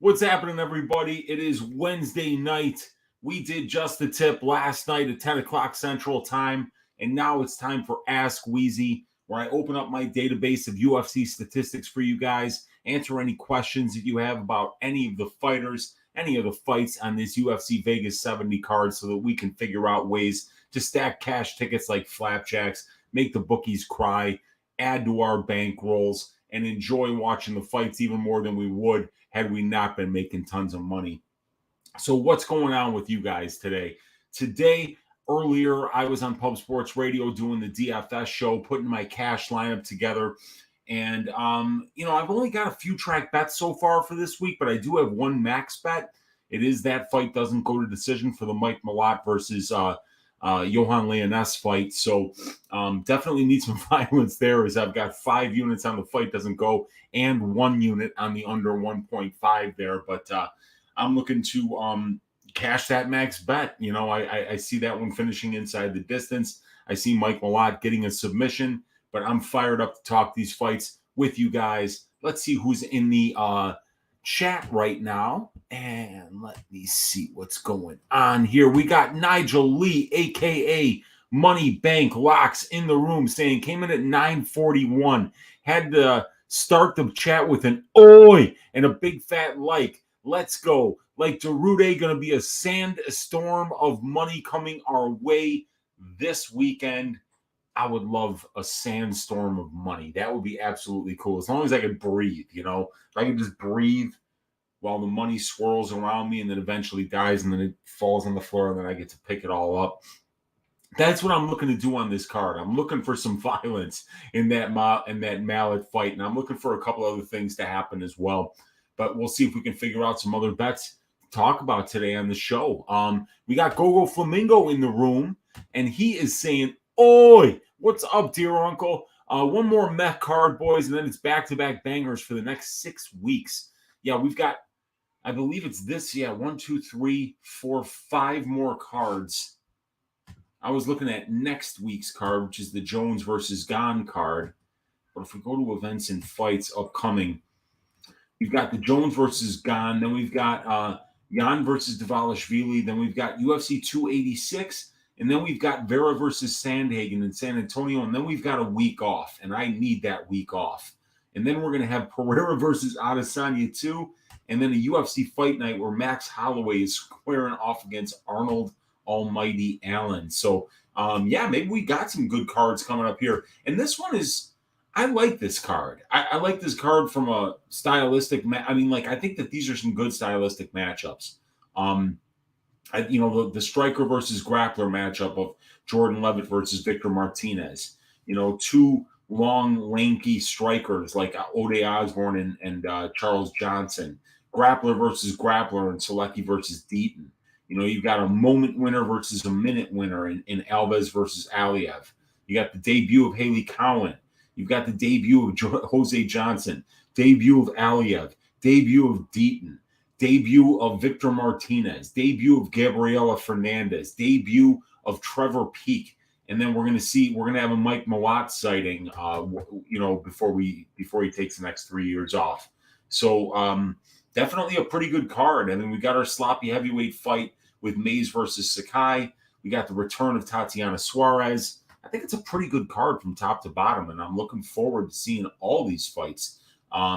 What's happening, everybody? It is Wednesday night. We did just the tip last night at 10 o'clock Central Time, and now it's time for Ask Weezy, where I open up my database of UFC statistics for you guys, answer any questions that you have about any of the fighters, any of the fights on this UFC Vegas 70 card, so that we can figure out ways to stack cash tickets like flapjacks, make the bookies cry, add to our bankrolls, and enjoy watching the fights even more than we would had we not been making tons of money. So what's going on with you guys today? Earlier, I was on Pub Sports Radio doing the DFS show, putting my cash lineup together. And, I've only got a few track bets so far for this week, but I do have one max bet. It is that fight doesn't go to decision for the Mike Malott versus Johan Leoness fight. So definitely need some violence there, as I've got 5 units on the fight doesn't go and 1 unit on the under 1.5 there. But I'm looking to cash that max bet. I see that one finishing inside the distance. I see Mike Malott getting a submission, but I'm fired up to talk these fights with you guys. Let's see who's in the chat right now, and let me see what's going on here. We got Nigel Lee, aka Money Bank Locks, in the room, saying came in at 941, had to start the chat with an oi and a big fat like. Let's go. Like Derude, gonna be a sandstorm of money coming our way this weekend. I would love a sandstorm of money. That would be absolutely cool. As long as I could breathe, if I could just breathe while the money swirls around me and then eventually dies and then it falls on the floor and then I get to pick it all up. That's what I'm looking to do on this card. I'm looking for some violence in that mallet fight, and I'm looking for a couple other things to happen as well. But we'll see if we can figure out some other bets to talk about today on the show. We got Gogo Flamingo in the room, and he is saying, oi, what's up, dear uncle? One more mech card, boys, and then it's back-to-back bangers for the next 6 weeks. Yeah, we've got, I believe it's this, 1, 2, 3, 4, 5 more cards. I was looking at next week's card, which is the Jones versus Gane card. But if we go to events and fights upcoming, we've got the Jones versus Gane, then we've got Jan versus Dvalishvili, then we've got UFC 286, and then we've got Vera versus Sandhagen in San Antonio, and then we've got a week off, and I need that week off. And then we're going to have Pereira versus Adesanya 2, and then a UFC fight night where Max Holloway is squaring off against Arnold Almighty Allen. So, maybe we got some good cards coming up here. And this one is, I like this card. I like this card from a stylistic, I think that these are some good stylistic matchups. The striker versus grappler matchup of Jordan Levitt versus Victor Martinez. Two long, lanky strikers like Ode Osborne and Charles Johnson. Grappler versus grappler and Selecki versus Deaton. You've got a moment winner versus a minute winner in Alves versus Aliev. You got the debut of Haley Cowan. You've got the debut of Jose Johnson, debut of Aliev, debut of Deaton, debut of Victor Martinez, debut of Gabriela Fernandez, debut of Trevor Peake. And then we're going to have a Mike Malott sighting, before he takes the next 3 years off. So definitely a pretty good card. And then we got our sloppy heavyweight fight with Mays versus Sakai. We got the return of Tatiana Suarez. I think it's a pretty good card from top to bottom, and I'm looking forward to seeing all these fights.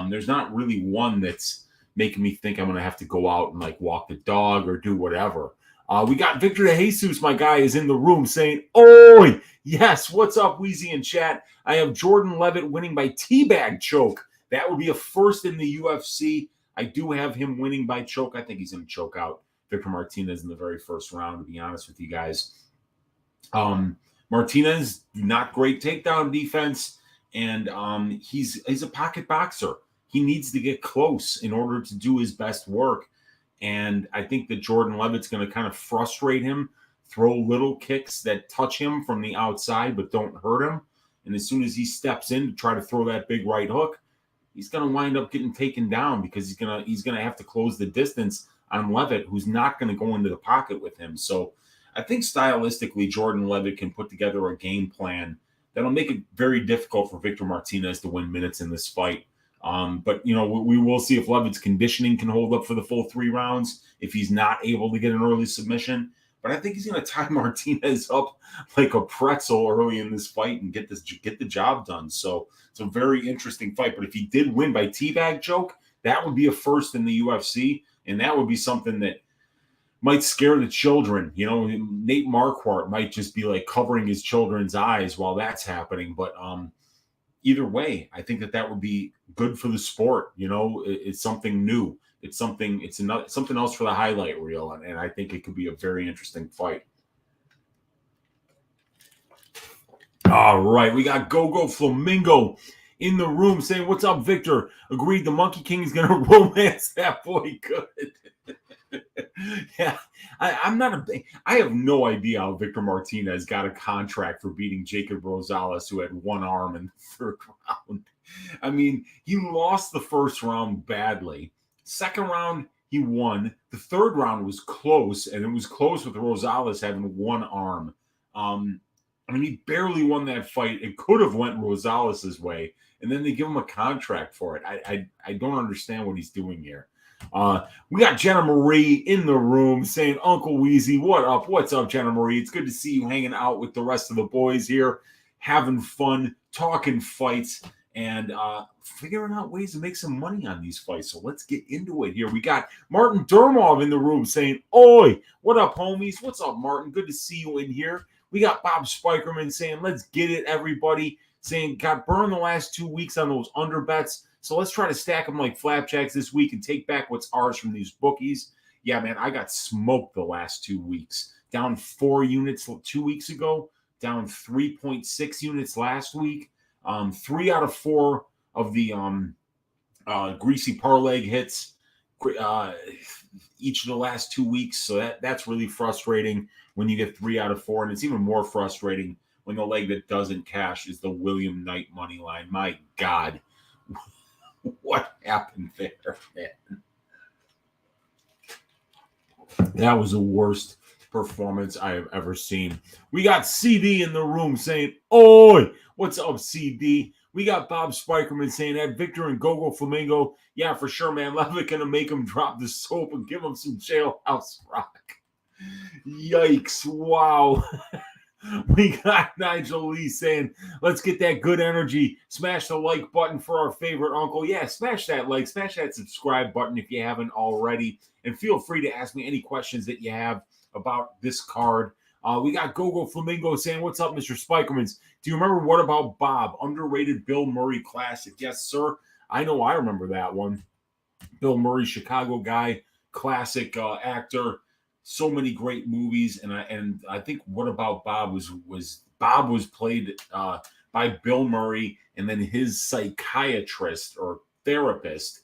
There's not really one that's making me think I'm going to have to go out and walk the dog or do whatever. We got Victor De Jesus, my guy, is in the room saying, oi, yes, what's up, Weezy in chat? I have Jordan Levitt winning by teabag choke. That would be a first in the UFC. I do have him winning by choke. I think he's going to choke out Victor Martinez in the very first round, to be honest with you guys. Martinez, not great takedown defense, and he's a pocket boxer. He needs to get close in order to do his best work, and I think that Jordan Levitt's going to kind of frustrate him, throw little kicks that touch him from the outside but don't hurt him, and as soon as he steps in to try to throw that big right hook, he's going to wind up getting taken down because he's going to have to close the distance on Levitt, who's not going to go into the pocket with him. So I think stylistically, Jordan Levitt can put together a game plan that'll make it very difficult for Victor Martinez to win minutes in this fight. But, we will see if Levitt's conditioning can hold up for the full 3 rounds, if he's not able to get an early submission. But I think he's going to tie Martinez up like a pretzel early in this fight and get the job done. So it's a very interesting fight. But if he did win by teabag choke, that would be a first in the UFC, and that would be something that might scare the children. Nate Marquardt might just be like covering his children's eyes while that's happening. But either way, I think that would be good for the sport. It's something new. It's something else for the highlight reel, and I think it could be a very interesting fight. All right, we got Gogo Flamingo in the room saying, "What's up, Victor? Agreed, the Monkey King is going to romance that boy good." Yeah, I have no idea how Victor Martinez got a contract for beating Jacob Rosales, who had one arm in the third round. I mean, he lost the first round badly. Second round, he won. The third round was close, and it was close with Rosales having one arm. He barely won that fight. It could have went Rosales' way, and then they give him a contract for it. I don't understand what he's doing here. We got Jenna Marie in the room saying, "Uncle Weezy, what up? What's up, Jenna Marie? It's good to see you hanging out with the rest of the boys here, having fun, talking fights, and figuring out ways to make some money on these fights." So let's get into it here. We got Martin Dermov in the room saying, "Oi, what up, homies? What's up, Martin? Good to see you in here." We got Bob Spikerman saying, "Let's get it, everybody." Saying, "Got burned the last 2 weeks on those under bets. So let's try to stack them like flapjacks this week and take back what's ours from these bookies." Yeah, man, I got smoked the last 2 weeks. Down 4 units 2 weeks ago, down 3.6 units last week. 3 out of 4 of the Greasy parlay hits each of the last 2 weeks. So that's really frustrating when you get 3 out of 4. And it's even more frustrating when the leg that doesn't cash is the William Knight money line. My God. What happened there, man? That was the worst performance I have ever seen. We got CD in the room saying, "Oi, what's up, CD?" We got Bob Spikerman saying that Victor and Gogo Flamingo, yeah, for sure, man. Levitt gonna make him drop the soap and give him some jailhouse rock. Yikes! Wow. We got Nigel Lee saying, "Let's get that good energy. Smash the like button for our favorite uncle." Yeah, smash that like, smash that subscribe button if you haven't already. And feel free to ask me any questions that you have about this card. We got Gogo Flamingo saying, "What's up, Mr. Spikermans? Do you remember What About Bob? Underrated Bill Murray classic?" Yes, sir. I know I remember that one. Bill Murray, Chicago guy, classic actor. So many great movies, and I think What About Bob was played by Bill Murray, and then his psychiatrist or therapist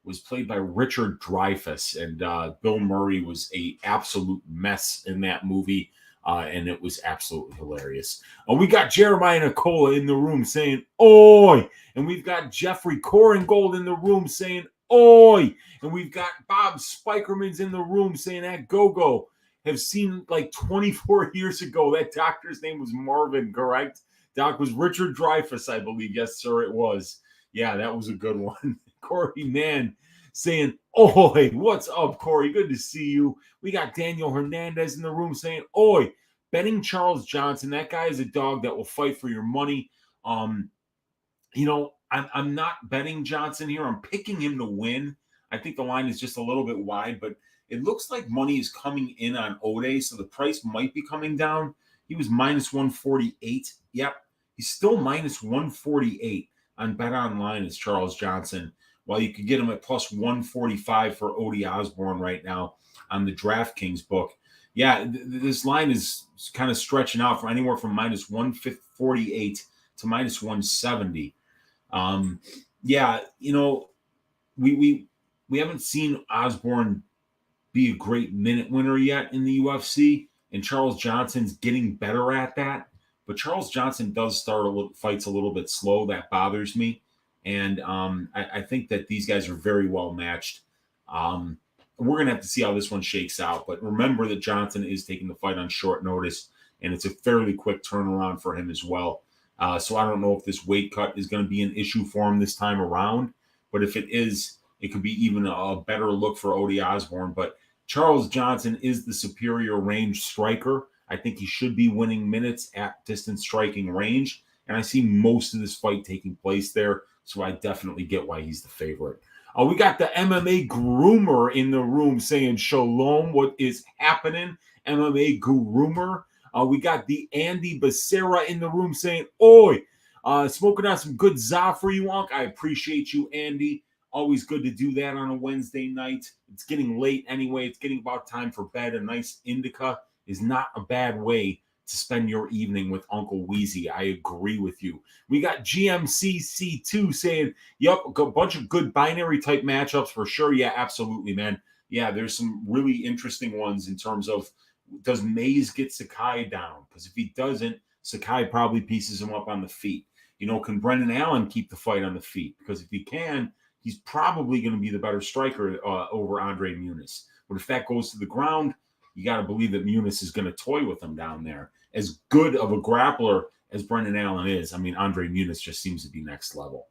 was played by Richard Dreyfuss, and Bill Murray was a absolute mess in that movie, and it was absolutely hilarious. We got Jeremiah Nicola in the room saying, "Oi," and we've got Jeffrey Korengold in the room saying, "Oi," and we've got Bob Spikerman's in the room saying that Go-Go have seen like 24 years ago. That doctor's name was Marvin, correct? Doc was Richard Dreyfuss, I believe. Yes, sir, it was. Yeah, that was a good one. Corey Mann saying, "Oi, what's up, Corey? Good to see you." We got Daniel Hernandez in the room saying, "Oi, betting Charles Johnson. That guy is a dog that will fight for your money." I'm not betting Johnson here. I'm picking him to win. I think the line is just a little bit wide, but it looks like money is coming in on Ode, so the price might be coming down. He was minus 148. Yep, he's still minus 148 on Bet Online as Charles Johnson, while you could get him at plus 145 for Ode Osborne right now on the DraftKings book. Yeah, this line is kind of stretching out from anywhere from minus 148 to minus 170. We haven't seen Osborne be a great minute winner yet in the UFC, and Charles Johnson's getting better at that. But Charles Johnson does start fights a little bit slow. That bothers me, and I think that these guys are very well matched. We're gonna have to see how this one shakes out. But remember that Johnson is taking the fight on short notice, and it's a fairly quick turnaround for him as well. So I don't know if this weight cut is going to be an issue for him this time around. But if it is, it could be even a better look for Odie Osborne. But Charles Johnson is the superior range striker. I think he should be winning minutes at distance striking range. And I see most of this fight taking place there. So I definitely get why he's the favorite. We got the MMA groomer in the room saying, Shalom, what is happening? MMA groomer. We got the Andy Becerra in the room saying, Oi, smoking on some good za for you, Unc. I appreciate you, Andy. Always good to do that on a Wednesday night. It's getting late anyway. It's getting about time for bed. A nice indica is not a bad way to spend your evening with Uncle Weezy. I agree with you. We got GMCC2 saying, yep, a bunch of good binary type matchups for sure. Yeah, absolutely, man. Yeah, there's some really interesting ones in terms of, does Mays get Sakai down? Because if he doesn't, Sakai probably pieces him up on the feet. Can Brendan Allen keep the fight on the feet? Because if he can, he's probably going to be the better striker over Andre Muniz. But if that goes to the ground, you got to believe that Muniz is going to toy with him down there. As good of a grappler as Brendan Allen is, I mean, Andre Muniz just seems to be next level.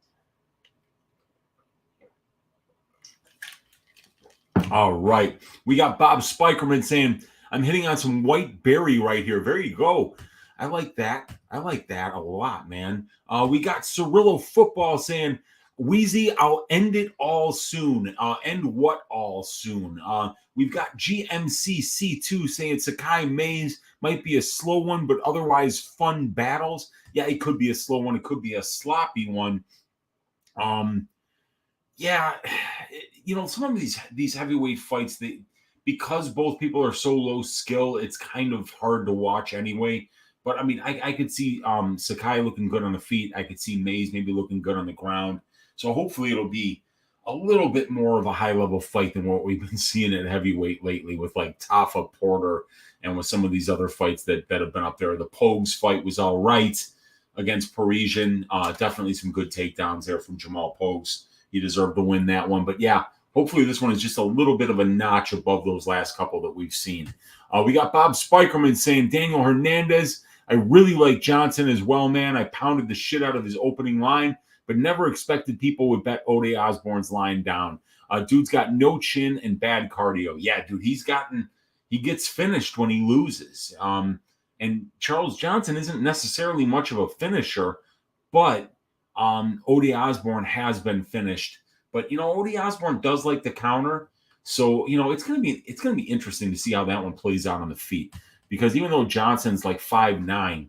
All right. We got Bob Spikerman saying, I'm hitting on some white berry right here. There you go. I like that. I like that a lot, man. We got Ciryl Football saying, Weezy, I'll end it all soon. End what all soon? We've got GMCC2 saying Sakai Mays might be a slow one, but otherwise fun battles. Yeah, it could be a slow one. It could be a sloppy one. Yeah, some of these heavyweight fights, because both people are so low skill, it's kind of hard to watch anyway. But I mean, I could see Sakai looking good on the feet. I could see Mays maybe looking good on the ground. So hopefully it'll be a little bit more of a high-level fight than what we've been seeing at heavyweight lately with like Tafa Porter and with some of these other fights that have been up there. The Pogues fight was all right against Parisian. Definitely some good takedowns there from Jamal Pogues. He deserved to win that one. But yeah, hopefully this one is just a little bit of a notch above those last couple that we've seen. We got Bob Spikerman saying, Daniel Hernandez, I really like Johnson as well, man. I pounded the shit out of his opening line, but never expected people would bet Odie Osborne's line down. Dude's got no chin and bad cardio. Yeah, dude, he gets finished when he loses. And Charles Johnson isn't necessarily much of a finisher, but Odie Osborne has been finished. But Odie Osborne does like the counter, so it's gonna be interesting to see how that one plays out on the feet. Because even though Johnson's like 5'9",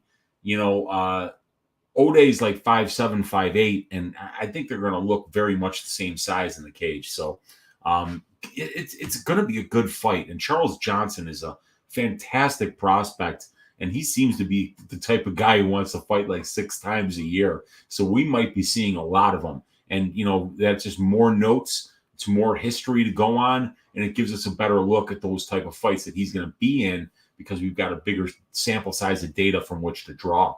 Odie's like 5'7", 5'8", and I think they're going to look very much the same size in the cage. So it's going to be a good fight. And Charles Johnson is a fantastic prospect, and he seems to be the type of guy who wants to fight like 6 times a year. So we might be seeing a lot of them. And, that's just more notes. It's more history to go on, and it gives us a better look at those type of fights that he's going to be in because we've got a bigger sample size of data from which to draw.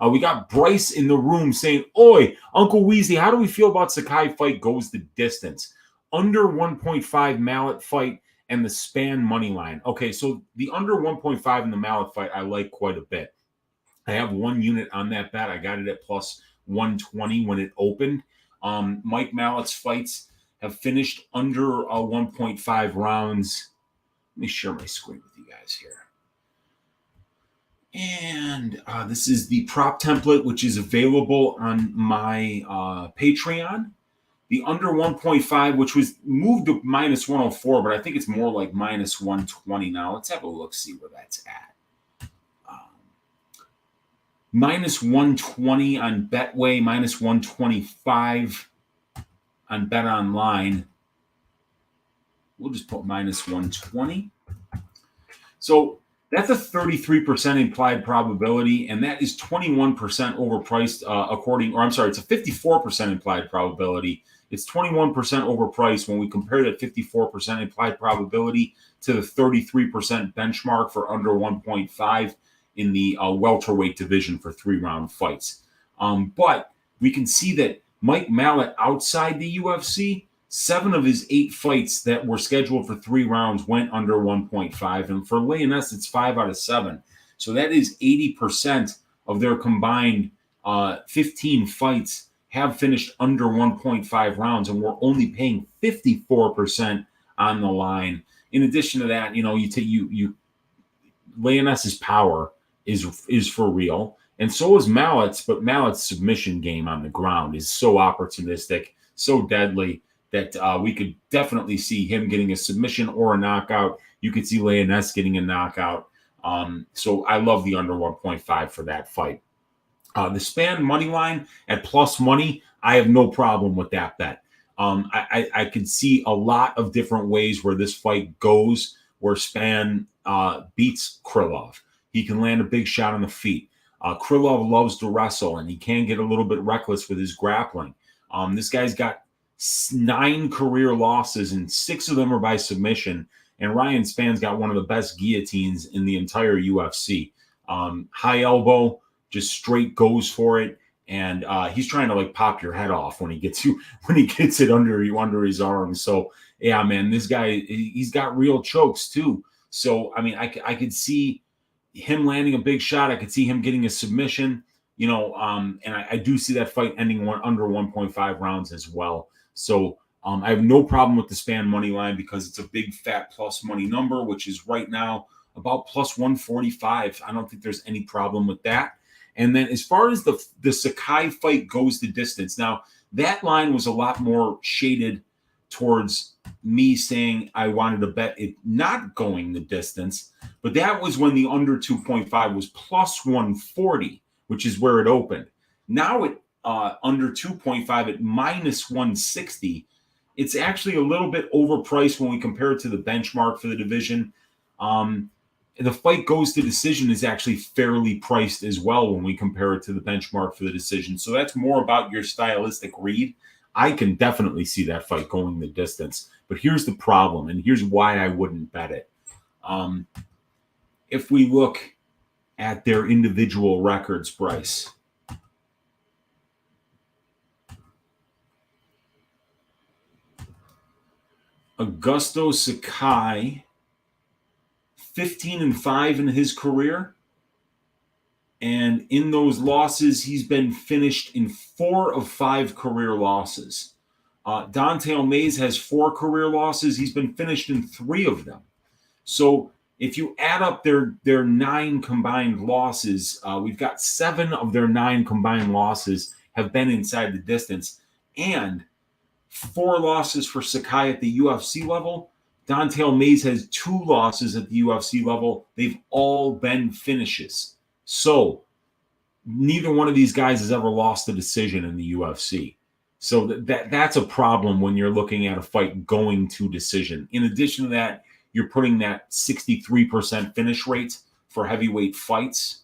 We got Bryce in the room saying, Oi, Uncle Weezy, how do we feel about Sakai fight goes the distance? Under 1.5 mallet fight and the Spann money line. Okay, so the under 1.5 in the mallet fight, I like quite a bit. I have 1 unit on that bet. I got it at plus 120 when it opened. Mike Mallett's fights have finished under 1.5 rounds. Let me share my screen with you guys here. And this is the prop template, which is available on my Patreon. The under 1.5, which was moved to minus 104, but I think it's more like minus 120 now. Let's have a look, see where that's at. Minus 120 on Betway, minus 125 on Bet Online. We'll just put minus 120. So that's a 33% implied probability, and that is 21% overpriced it's a 54% implied probability. It's 21% overpriced when we compare that 54% implied probability to the 33% benchmark for under 1.5 in the welterweight division for 3-round fights. But we can see that Mike Mallett outside the UFC, 7 of his 8 fights that were scheduled for 3 rounds went under 1.5. And for Leonis, it's 5 out of 7. So that is 80% of their combined 15 fights have finished under 1.5 rounds, and we're only paying 54% on the line. In addition to that, you Leoness's power is for real, and so is Mallett's. But Mallett's submission game on the ground is so opportunistic, so deadly that we could definitely see him getting a submission or a knockout. You could see Leoness getting a knockout. So I love the under 1.5 for that fight. The Spann money line at plus money, I have no problem with that bet. I could see a lot of different ways where this fight goes, where Spann beats Krylov. He can land a big shot on the feet. Krylov loves to wrestle, and he can get a little bit reckless with his grappling. This guy's got 9 career losses, and 6 of them are by submission. And Ryan Spann's got one of the best guillotines in the entire UFC. High elbow, just straight goes for it, and he's trying to like pop your head off when he gets it under his arm. So yeah, man, this guy, he's got real chokes too. So I mean, I could see him landing a big shot. I could see him getting a submission, and I do see that fight ending under 1.5 rounds as well. So I have no problem with the Spann money line because it's a big fat plus money number, which is right now about plus 145. I don't think there's any problem with that. And then as far as the Sakai fight goes the distance, now that line was a lot more shaded towards me saying I wanted to bet it not going the distance, but that was when the under 2.5 was plus 140, which is where it opened. Now it under 2.5 at minus 160. It's actually a little bit overpriced when we compare it to the benchmark for the division. The fight goes to decision is actually fairly priced as well when we compare it to the benchmark for the decision. So that's more about your stylistic read. I can definitely see that fight going the distance. But here's the problem, and here's why I wouldn't bet it. If we look at their individual records, Bryce, Augusto Sakai, 15-5 in his career. And in those losses, he's been finished in 4 of 5 career losses. Dante Almeida has 4 career losses. He's been finished in 3 of them. So if you add up their 9 combined losses, we've got 7 of their 9 combined losses have been inside the distance. And 4 losses for Sakai at the UFC level. Dante Almeida has 2 losses at the UFC level. They've all been finishes. So neither one of these guys has ever lost a decision in the UFC. So that's a problem when you're looking at a fight going to decision. In addition to that, you're putting that 63% finish rate for heavyweight fights,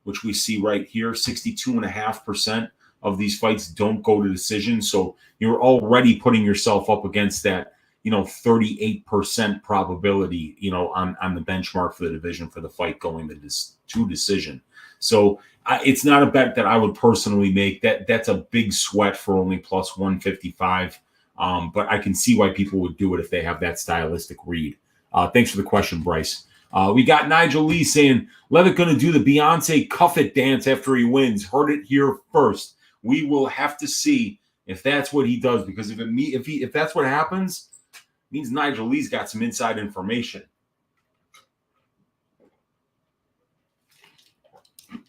which we see right here. 62.5% of these fights don't go to decision. So you're already putting yourself up against that, 38% probability, on the benchmark for the division for the fight going to decision. So it's not a bet that I would personally make. That's a big sweat for only plus 155. But I can see why people would do it if they have that stylistic read. Thanks for the question, Bryce. We got Nigel Lee saying, Levitt going to do the Beyonce cuff it dance after he wins. Heard it here first. We will have to see if that's what he does, because if that's what happens, it means Nigel Lee's got some inside information.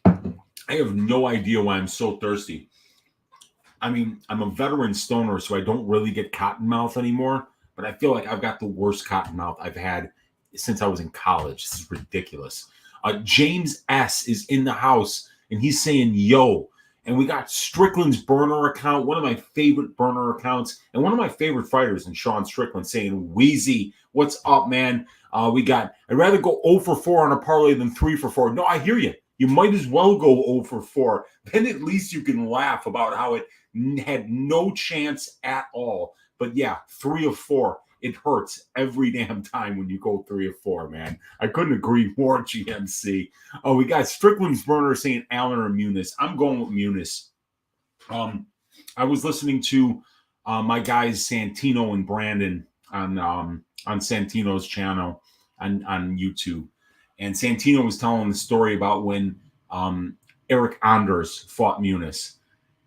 I have no idea why I'm so thirsty. I mean, I'm a veteran stoner, so I don't really get cotton mouth anymore, but I feel like I've got the worst cotton mouth I've had since I was in college. This is ridiculous. James S. is in the house, and he's saying, yo. And we got Strickland's burner account, one of my favorite burner accounts, and one of my favorite fighters in Sean Strickland saying, Weezy, what's up, man? We got, I'd rather go 0 for 4 on a parlay than 3 for 4. No, I hear you. You might as well go 0 for 4. Then at least you can laugh about how it had no chance at all. But yeah, 3 of 4. It hurts every damn time when you go 3 of 4, man. I couldn't agree more, GMC. Oh, we got Strickland's burner saying Allen or Muniz. I'm going with Muniz. I was listening to my guys Santino and Brandon on Santino's channel on YouTube. And Santino was telling the story about when Eric Anders fought Muniz.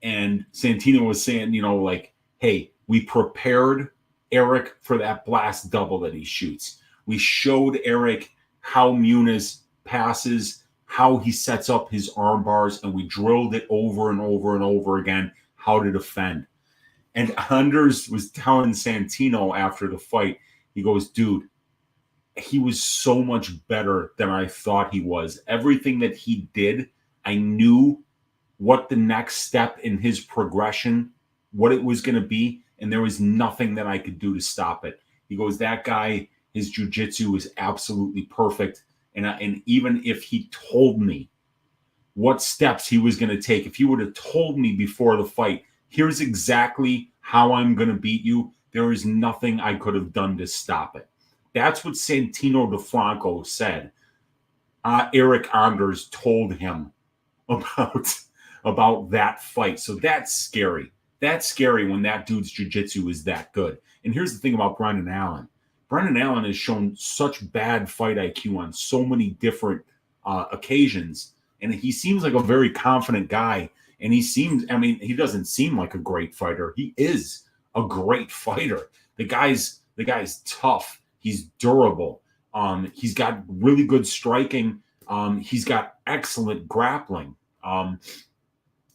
And Santino was saying, like, hey, we prepared Eric for that blast double that he shoots. We showed Eric how Muniz passes, how he sets up his arm bars, and we drilled it over and over and over again how to defend. And Anders was telling Santino after the fight, he goes, dude, he was so much better than I thought he was. Everything that he did, I knew what the next step in his progression, what it was going to be, and there was nothing that I could do to stop it. He goes, that guy, his jiu-jitsu is absolutely perfect. And even if he told me what steps he was going to take, if he would have told me before the fight, here's exactly how I'm going to beat you, there is nothing I could have done to stop it. That's what Santino DeFranco said. Eric Anders told him about that fight. So that's scary. That's scary when that dude's jiu-jitsu is that good. And here's the thing about Brendan Allen. Brendan Allen has shown such bad fight IQ on so many different occasions. And he seems like a very confident guy. And he doesn't seem like a great fighter. He is a great fighter. The guy's tough. He's durable. He's got really good striking. He's got excellent grappling.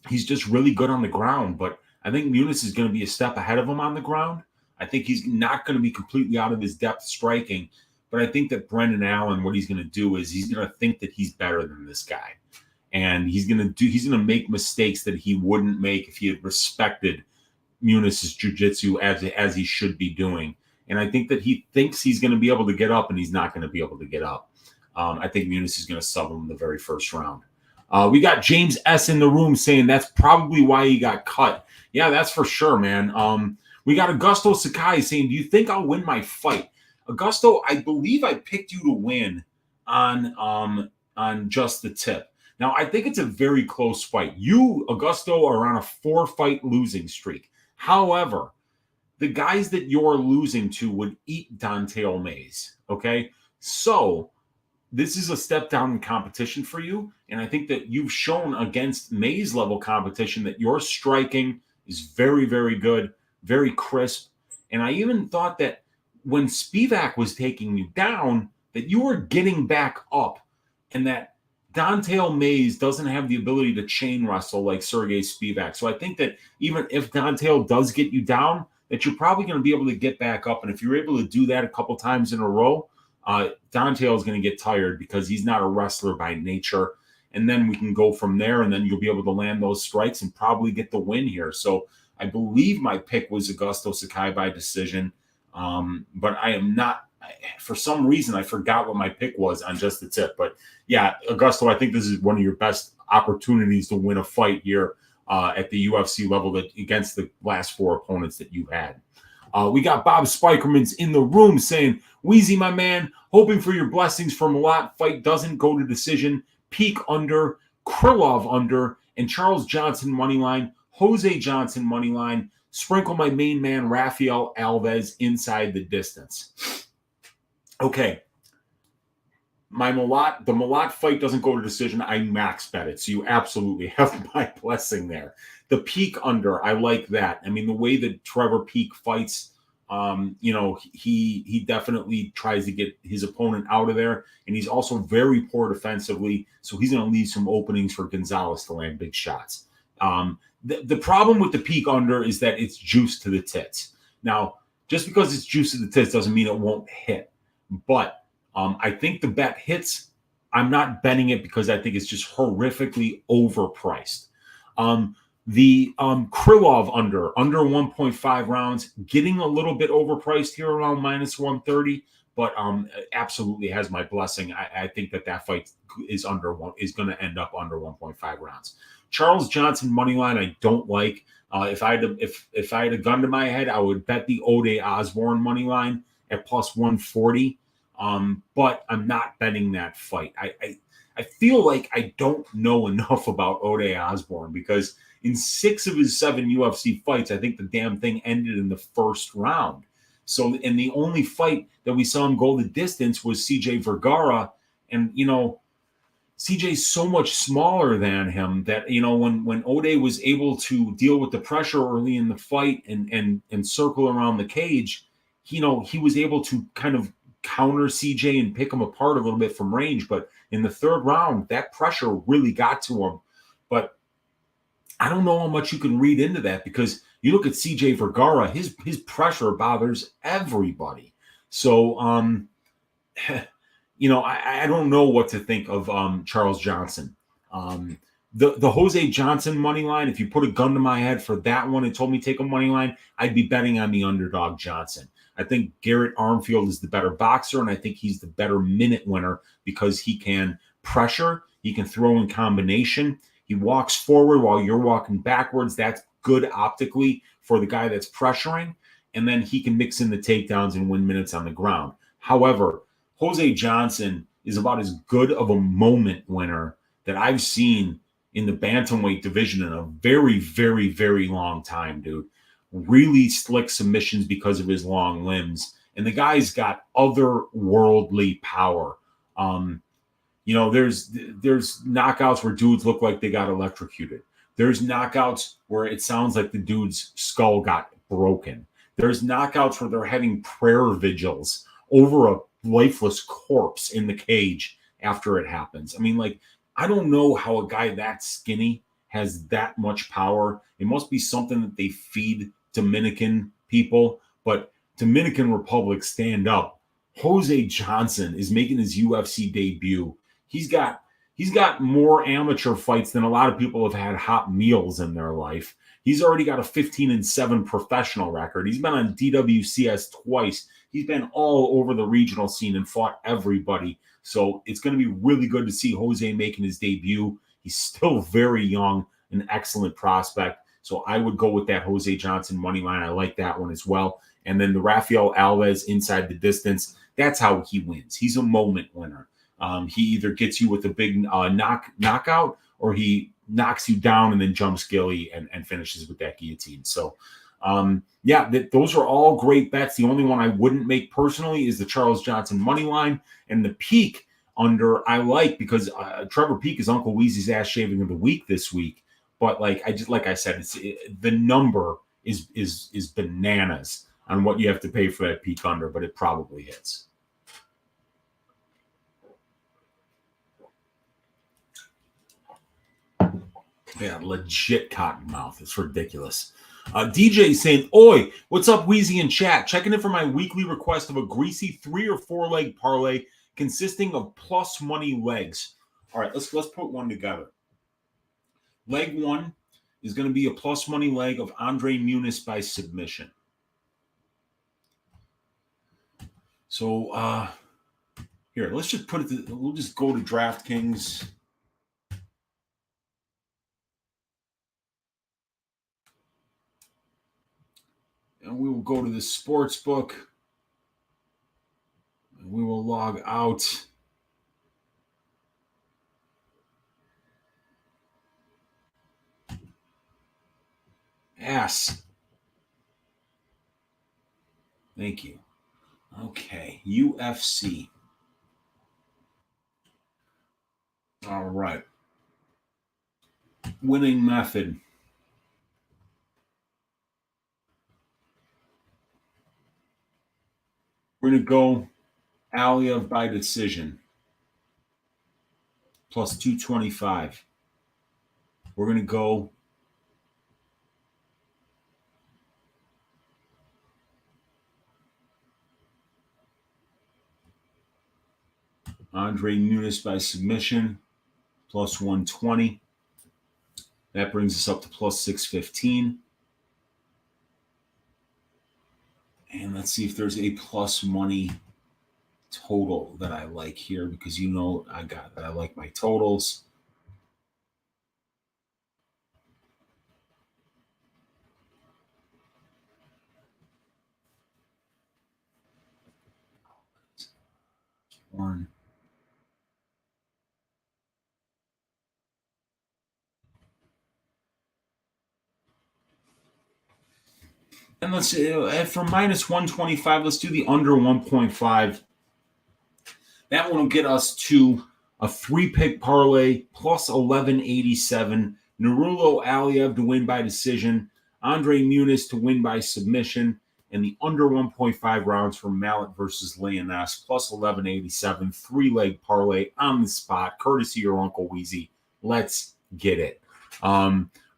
He's just really good on the ground. But I think Muniz is going to be a step ahead of him on the ground. I think he's not going to be completely out of his depth striking. But I think that Brendan Allen, what he's going to do is he's going to think that he's better than this guy. And he's going to make mistakes that he wouldn't make if he had respected Muniz's jiu-jitsu as he should be doing. And I think that he thinks he's going to be able to get up, and he's not going to be able to get up. I think Muniz is going to sub him in the very first round. We got James S. in the room saying that's probably why he got cut. Yeah, that's for sure, man. We got Augusto Sakai saying, do you think I'll win my fight? Augusto, I believe I picked you to win on Just the Tip. Now, I think it's a very close fight. You, Augusto, are on a 4-fight losing streak. However, the guys that you're losing to would eat Don'Tale Mayes, okay? So this is a step down in competition for you, and I think that you've shown against Mayes level competition that your striking is very, very good, very crisp. And I even thought that when Spivak was taking you down, that you were getting back up, and that Don'Tale Mayes doesn't have the ability to chain wrestle like Sergey Spivak. So I think that even if Don'Tale does get you down, that you're probably going to be able to get back up. And if you're able to do that a couple times in a row, Don'Tale is going to get tired because he's not a wrestler by nature. And then we can go from there, and then you'll be able to land those strikes and probably get the win here. So I believe my pick was Augusto Sakai by decision. But I am not, for some reason, I forgot what my pick was on Just the Tip. But yeah, Augusto, I think this is one of your best opportunities to win a fight here at the UFC level against the last 4 opponents that you had. We got Bob Spikerman's in the room saying, Weezy, my man, hoping for your blessings from a lot. Fight doesn't go to decision. Peak under, Krylov under, and Charles Johnson moneyline, Jose Johnson moneyline. Sprinkle my main man, Rafael Alves, inside the distance. Okay. The Malott fight doesn't go to decision. I max bet it. So you absolutely have my blessing there. The Peak under, I like that. I mean, the way that Trevor Peak fights, he definitely tries to get his opponent out of there. And he's also very poor defensively. So he's going to leave some openings for Gonzalez to land big shots. The problem with the Peak under is that it's juice to the tits. Now, just because it's juice to the tits doesn't mean it won't hit. But I think the bet hits. I'm not betting it because I think it's just horrifically overpriced. The Krylov under 1.5 rounds, getting a little bit overpriced here around minus 130, but absolutely has my blessing. I think that fight is going to end up under 1.5 rounds. Charles Johnson money line, I don't like. If I had a gun to my head, I would bet the Ode Osborne money line at plus 140. But I'm not betting that fight. I feel like I don't know enough about Ode Osborne because in 6 of his 7 UFC fights, I think the damn thing ended in the first round. So, and the only fight that we saw him go the distance was CJ Vergara. And, CJ's so much smaller than him that, you know, when Ode was able to deal with the pressure early in the fight and circle around the cage, you know, he was able to kind of counter CJ and pick him apart a little bit from range. But in the third round, that pressure really got to him. But I don't know how much you can read into that, because you look at CJ Vergara, his pressure bothers everybody. So, you know, I don't know what to think of Charles Johnson. The Jose Johnson money line, if you put a gun to my head for that one and told me take a money line, I'd be betting on the underdog Johnson. I think Garrett Armfield is the better boxer, and I think he's the better minute winner because he can pressure, he can throw in combination. He walks forward while you're walking backwards. That's good optically for the guy that's pressuring. And then he can mix in the takedowns and win minutes on the ground. However, Jose Johnson is about as good of a moment winner that I've seen in the bantamweight division in a very, very, very long time, dude. Really slick submissions because of his long limbs. And the guy's got otherworldly power. You know, there's knockouts where dudes look like they got electrocuted. There's knockouts where it sounds like the dude's skull got broken. There's knockouts where they're having prayer vigils over a lifeless corpse in the cage after it happens. I mean, like, I don't know how a guy that skinny has that much power. It must be something that they feed Dominican people, but Dominican Republic, stand up. Jose Johnson is making his UFC debut. He's got more amateur fights than a lot of people have had hot meals in their life. He's already got a 15-7 professional record. He's been on DWCS twice. He's been all over the regional scene and fought everybody. So it's going to be really good to see Jose making his debut. He's still very young, an excellent prospect. So I would go with that Jose Johnson money line. I like that one as well. And then the Rafael Alves inside the distance, that's how he wins. He's a moment winner. He either gets you with a big knockout, or he knocks you down and then jumps Gilly and finishes with that guillotine. So, those are all great bets. The only one I wouldn't make personally is the Charles Johnson money line, and the Peak under I like because Trevor Peak is Uncle Weezy's ass shaving of the week this week. But like I said, the number is bananas on what you have to pay for that Peak under, but it probably hits. Yeah, legit cotton mouth. It's ridiculous. DJ saying, "Oi, what's up, Weezy in chat? Checking in for my weekly request of a greasy 3 or 4 leg parlay consisting of plus money legs." All right, let's put one together. Leg 1 is going to be a plus money leg of Andre Muniz by submission. So here, let's just put it. We'll just go to DraftKings. And we will go to the sports book. And we will log out. Ass. Thank you. Okay. UFC. All right. Winning method. We're going to go Aliyev by decision. Plus 225. We're going to go Andre Muniz by submission. Plus 120. That brings us up to plus 615. And let's see if there's a plus money total that I like here, because you know I like my totals. One. And let's for minus 125, let's do the under 1.5. That one will get us to a 3-pick parlay plus 1187. Narulo Aliev to win by decision. Andre Muniz to win by submission. And the under 1.5 rounds for Mallet versus Leonis plus 1187. 3-leg parlay on the spot, courtesy of your Uncle Weezy. Let's get it.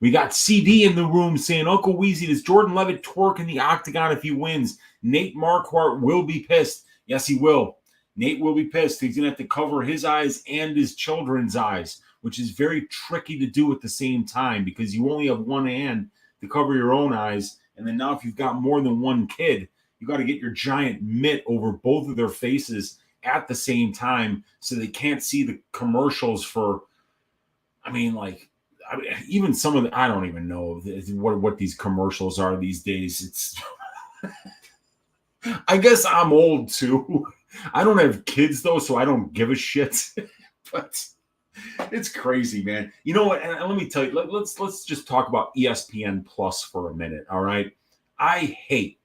We got CD in the room saying, Uncle Weezy, does Jordan Levitt twerk in the octagon if he wins? Nate Marquardt will be pissed. Yes, he will. Nate will be pissed. He's going to have to cover his eyes and his children's eyes, which is very tricky to do at the same time because you only have one hand to cover your own eyes. And then now if you've got more than one kid, you got to get your giant mitt over both of their faces at the same time so they can't see the commercials for, even some of the, I don't even know what these commercials are these days. It's, I guess I'm old too. I don't have kids though, so I don't give a shit. But it's crazy, man. You know what? And let me tell you, let's just talk about ESPN Plus for a minute. All right. I hate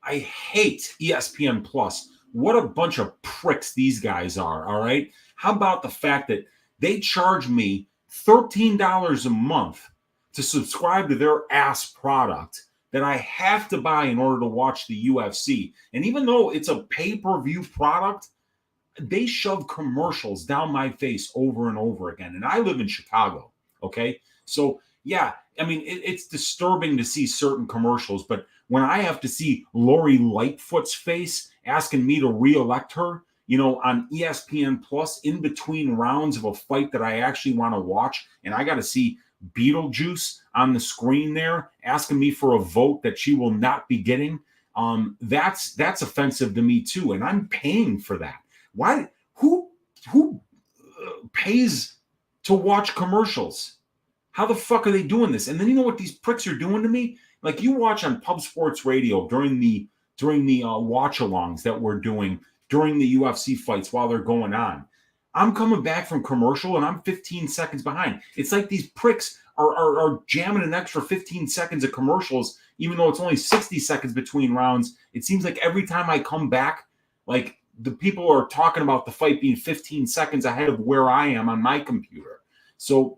ESPN Plus. What a bunch of pricks these guys are. All right. How about the fact that they charge me $13 a month to subscribe to their ass product that I have to buy in order to watch the UFC. And even though it's a pay-per-view product, they shove commercials down my face over and over again. And I live in Chicago, okay? So, yeah, it's disturbing to see certain commercials, but when I have to see Lori Lightfoot's face asking me to reelect her, on ESPN Plus in between rounds of a fight that I actually want to watch, and I got to see Beetlejuice on the screen there asking me for a vote that she will not be getting, that's offensive to me too, and I'm paying for that. Why? Who pays to watch commercials? How the fuck are they doing this? And then you know what these pricks are doing to me? Like you watch on Pub Sports Radio during the watch-alongs that we're doing during the UFC fights while they're going on. I'm coming back from commercial and I'm 15 seconds behind. It's like these pricks are jamming an extra 15 seconds of commercials, even though it's only 60 seconds between rounds. It seems like every time I come back, like the people are talking about the fight being 15 seconds ahead of where I am on my computer. So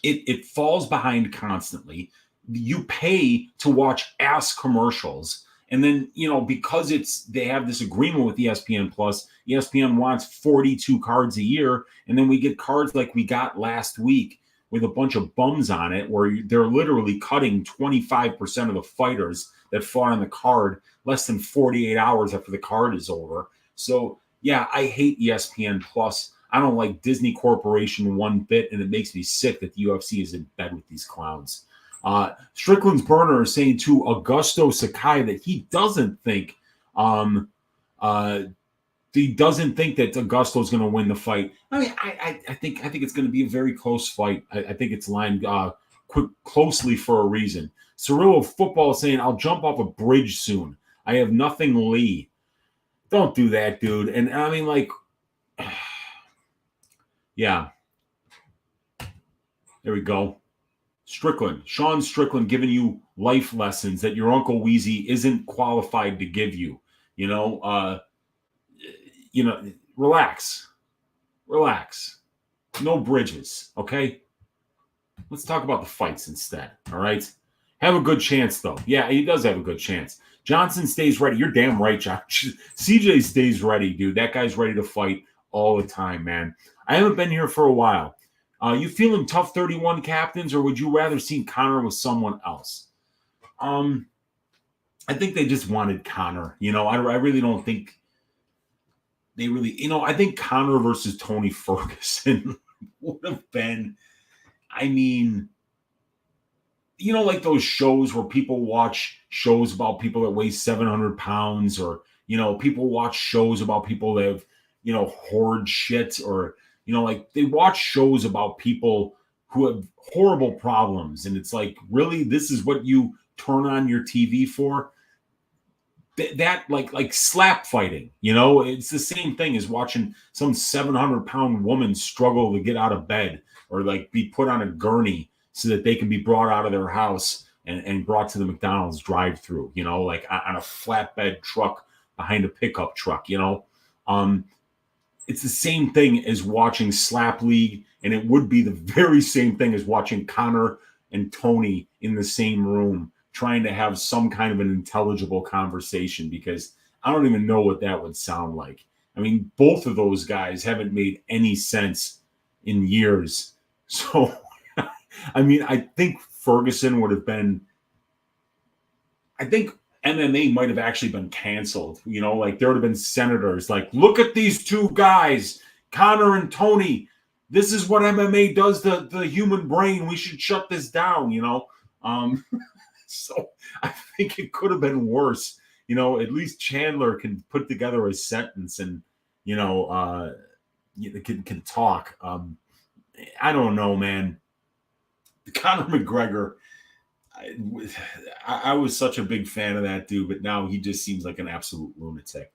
it falls behind constantly. You pay to watch ass commercials. And then, because they have this agreement with ESPN Plus, ESPN wants 42 cards a year. And then we get cards like we got last week with a bunch of bums on it, where they're literally cutting 25% of the fighters that fought on the card less than 48 hours after the card is over. So, yeah, I hate ESPN Plus. I don't like Disney Corporation one bit, and it makes me sick that the UFC is in bed with these clowns. Strickland's burner is saying to Augusto Sakai that he doesn't think that Augusto is going to win the fight. I think it's going to be a very close fight. I think it's lined closely for a reason. Ciryl of football is saying, I'll jump off a bridge soon. I have nothing Lee. Don't do that, dude. And yeah. There we go. Sean Strickland giving you life lessons that your Uncle Weezy isn't qualified to give you. Relax. No bridges, okay? Let's talk about the fights instead, all right? Have a good chance, though. Yeah, he does have a good chance. Johnson stays ready. You're damn right, Josh. CJ stays ready, dude. That guy's ready to fight all the time, man. I haven't been here for a while. You feeling tough 31 captains, or would you rather see Conor with someone else? I think they just wanted Conor. I really don't think they really, I think Conor versus Tony Ferguson would have been, like those shows where people watch shows about people that weigh 700 pounds, or, people watch shows about people that have, hoard shit, or, like they watch shows about people who have horrible problems. And it's like, really, this is what you turn on your TV for? That like slap fighting, it's the same thing as watching some 700-pound woman struggle to get out of bed, or like be put on a gurney so that they can be brought out of their house and brought to the McDonald's drive-through, like on a flatbed truck behind a pickup truck, it's the same thing as watching Slap League, and it would be the very same thing as watching Conor and Tony in the same room trying to have some kind of an intelligible conversation, because I don't even know what that would sound like. I mean, both of those guys haven't made any sense in years. So, I mean, I think Ferguson would have been, I think MMA might have actually been canceled. You know, like there would have been senators like, look at these two guys, Conor and Tony. This is what MMA does to the human brain. We should shut this down, you know? So I think it could have been worse. You know, at least Chandler can put together a sentence and, you know, can talk. I don't know, man. Conor McGregor, I was such a big fan of that dude, but now he just seems like an absolute lunatic.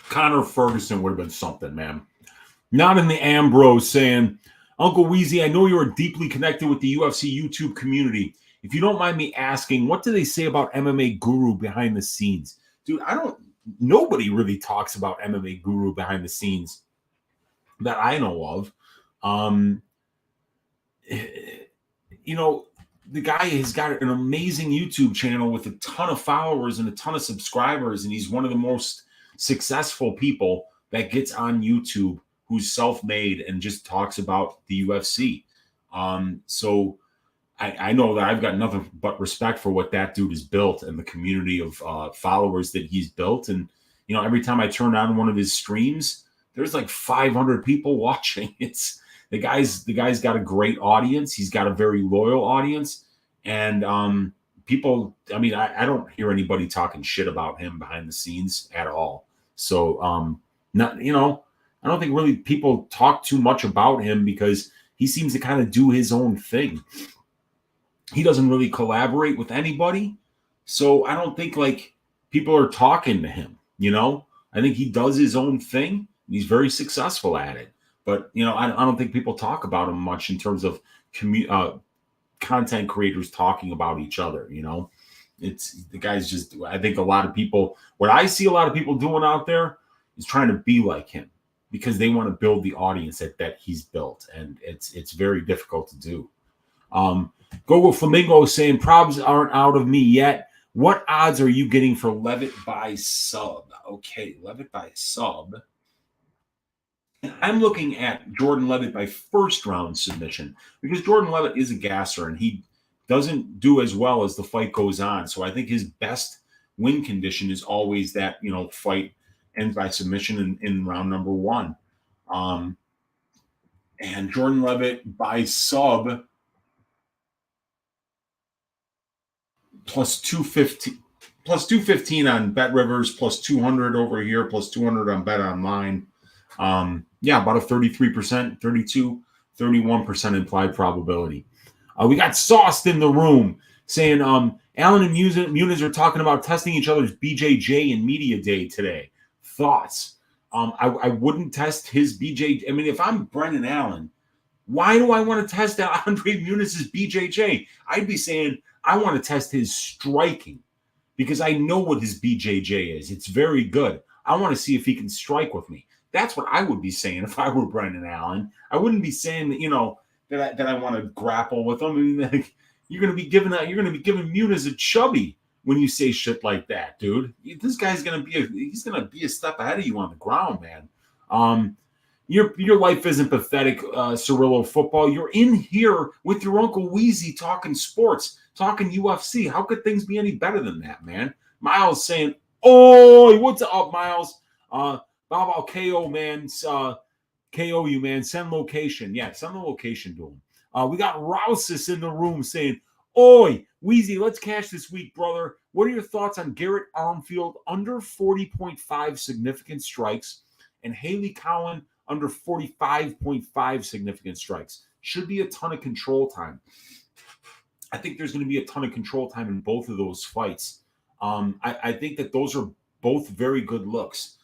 Conor Ferguson would have been something, man. Not in the Ambrose saying, Uncle Weezy, I know you are deeply connected with the UFC YouTube community. If you don't mind me asking, what do they say about MMA Guru behind the scenes? Dude, nobody really talks about MMA Guru behind the scenes that I know of. You know, the guy has got an amazing YouTube channel with a ton of followers and a ton of subscribers, and he's one of the most successful people that gets on YouTube who's self-made and just talks about the UFC. So I know that I've got nothing but respect for what that dude has built and the community of followers that he's built. And, you know, every time I turn on one of his streams, there's like 500 people watching. The guy's got a great audience. He's got a very loyal audience. And people, I mean, I don't hear anybody talking shit about him behind the scenes at all. So, not, you know, I don't think really people talk too much about him because he seems to kind of do his own thing. He doesn't really collaborate with anybody. So I don't think like people are talking to him, you know? I think he does his own thing and he's very successful at it. But, you know, I don't think people talk about him much in terms of content creators talking about each other, you know? It's the guy's just, I think a lot of people, what I see a lot of people doing out there is trying to be like him because they want to build the audience that he's built. And it's very difficult to do. Gogo Flamingo saying probs aren't out of me yet. What odds are you getting for Levitt by sub? Okay, Levitt by sub. I'm looking at Jordan Levitt by first round submission because Jordan Levitt is a gasser and he doesn't do as well as the fight goes on. So I think his best win condition is always that, you know, fight ends by submission in round number one. And Jordan Levitt by sub plus 215 on Bet Rivers, plus 200 over here, plus 200 on Bet Online. Yeah, about a 33%, 32, 31% implied probability. We got Sauced in the room saying Allen and Muniz are talking about testing each other's BJJ in media day today. Thoughts? I wouldn't test his BJJ. I mean, if I'm Brendan Allen, why do I want to test Andre Muniz's BJJ? I'd be saying I want to test his striking because I know what his BJJ is. It's very good. I want to see if he can strike with me. That's what I would be saying if I were Brendan Allen. I wouldn't be saying that, you know, that I want to grapple with him. I mean, like, you're gonna be giving Muniz a chubby when you say shit like that, dude. This guy's gonna be a step ahead of you on the ground, man. Your life isn't pathetic, Ciryl football. You're in here with your Uncle Weezy talking sports, talking UFC. How could things be any better than that, man? Miles saying, "Oh, what's up, Miles? Bob, KO, man. KO you, man. Send location. Yeah, send the location to him." We got Rousis in the room saying, "Oi, Weezy, let's cash this week, brother. What are your thoughts on Garrett Armfield under 40.5 significant strikes and Haley Cowan under 45.5 significant strikes? Should be a ton of control time." I think there's going to be a ton of control time in both of those fights. I think that those are both very good looks.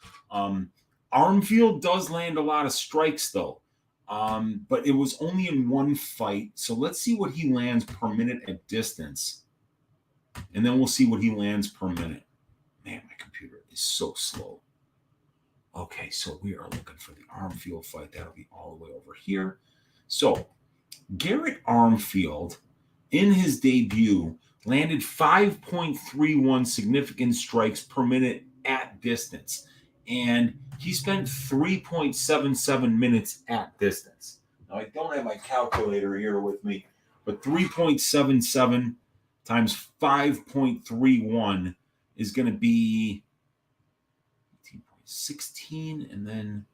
Armfield does land a lot of strikes, though. But it was only in one fight. So let's see what he lands per minute at distance. And then we'll see what he lands per minute. Man, is so slow. Okay, so we are looking for the Armfield fight. That'll be all the way over here. So Garrett Armfield, in his debut, landed 5.31 significant strikes per minute at distance. And he spent 3.77 minutes at distance. Now, I don't have my calculator here with me, but 3.77 times 5.31 is going to be 16, and then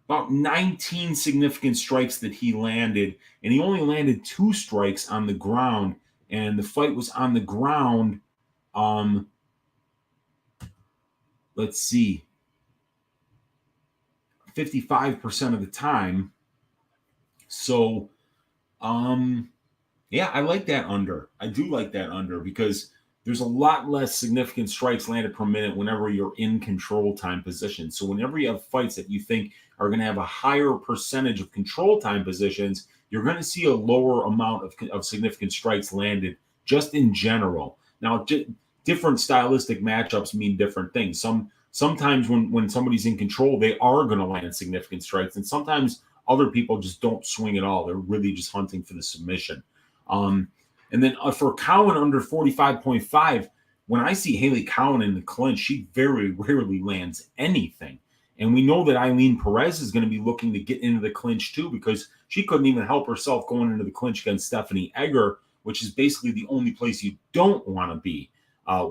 about 19 significant strikes that he landed, and he only landed 2 strikes on the ground, and the fight was on the ground. Let's see, 55% of the time. So, yeah, I like that under. I do like that under because there's a lot less significant strikes landed per minute whenever you're in control time position. So whenever you have fights that you think are going to have a higher percentage of control time positions, you're going to see a lower amount of significant strikes landed just in general. Now, different stylistic matchups mean different things. Sometimes when somebody's in control, they are going to land significant strikes, and sometimes other people just don't swing at all. They're really just hunting for the submission. And then for Cowan under 45.5, when I see Haley Cowan in the clinch, she very rarely lands anything. And we know that Eileen Perez is going to be looking to get into the clinch too, because she couldn't even help herself going into the clinch against Stephanie Egger, which is basically the only place you don't want to be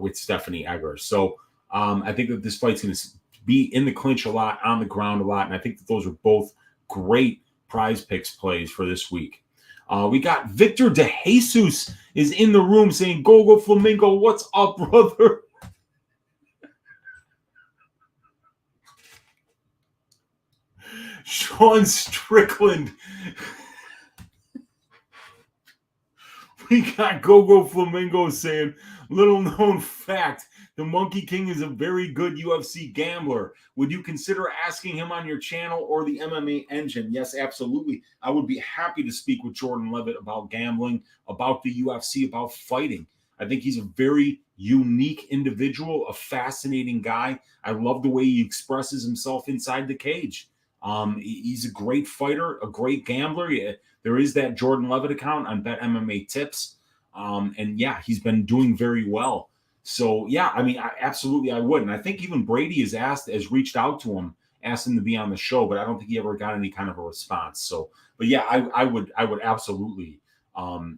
with Stephanie Egger. So I think that this fight's going to be in the clinch a lot, on the ground a lot. And I think that those are both great prize picks plays for this week. We got Victor De Jesus is in the room saying, go Flamingo, what's up, brother? Sean Strickland. We got Go Flamingo saying, little known fact, the Monkey King is a very good UFC gambler. Would you consider asking him on your channel or the MMA Engine? Yes, absolutely. I would be happy to speak with Jordan Levitt about gambling, about the UFC, about fighting. I think he's a very unique individual, a fascinating guy. I love the way he expresses himself inside the cage. He's a great fighter, a great gambler. There is that Jordan Levitt account on Bet MMA Tips. And yeah, he's been doing very well. So yeah, I mean, I would. And I think even Brady has reached out to him, asked him to be on the show, but I don't think he ever got any kind of a response. So, but yeah, I would absolutely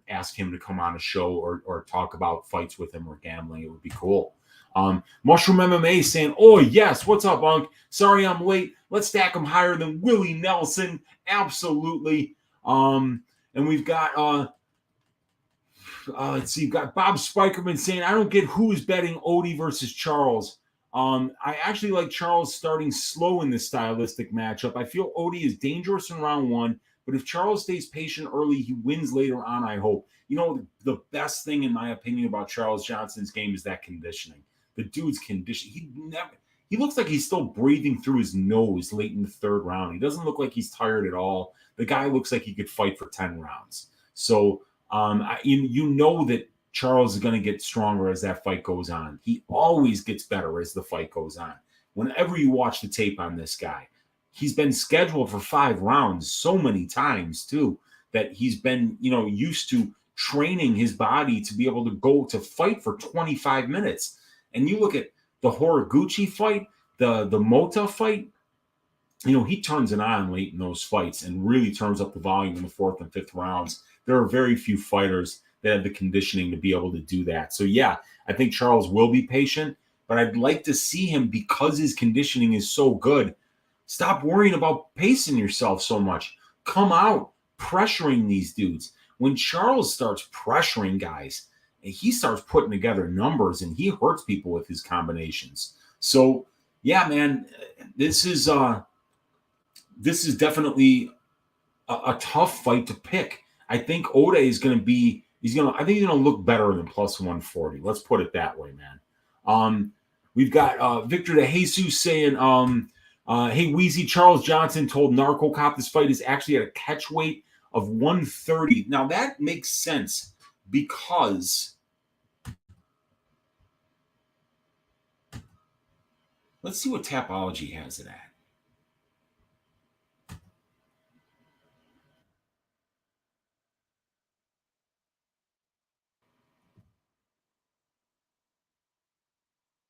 ask him to come on a show or talk about fights with him or gambling. It would be cool. Mushroom MMA saying, oh yes, what's up, Unc? Sorry I'm late. Let's stack him higher than Willie Nelson. Absolutely. And we've got let's see, you've got Bob Spikerman saying, I don't get who is betting Odie versus Charles. I actually like Charles starting slow in this stylistic matchup. I feel Odie is dangerous in round 1, but if Charles stays patient early, he wins later on, I hope. You know, the best thing, in my opinion, about Charles Johnson's game is that conditioning. The dude's condition. He looks like he's still breathing through his nose late in the 3rd round. He doesn't look like he's tired at all. The guy looks like he could fight for 10 rounds. So, you know that Charles is going to get stronger as that fight goes on. He always gets better as the fight goes on. Whenever you watch the tape on this guy, he's been scheduled for 5 rounds so many times too, that he's been, used to training his body to be able to go to fight for 25 minutes. And you look at the Horiguchi fight, the Mota fight, he turns it on late in those fights and really turns up the volume in the 4th and 5th rounds. There are very few fighters that have the conditioning to be able to do that. So, yeah, I think Charles will be patient, but I'd like to see him, because his conditioning is so good, stop worrying about pacing yourself so much. Come out pressuring these dudes. When Charles starts pressuring guys, he starts putting together numbers and he hurts people with his combinations. So, yeah, man, this is definitely a tough fight to pick. I think Ode is going to be, he's going to look better than plus 140. Let's put it that way, man. We've got Victor De Jesus saying, hey, Weezy, Charles Johnson told Narco Cop this fight is actually at a catch weight of 130. Now that makes sense because Let's see what Tapology has it at.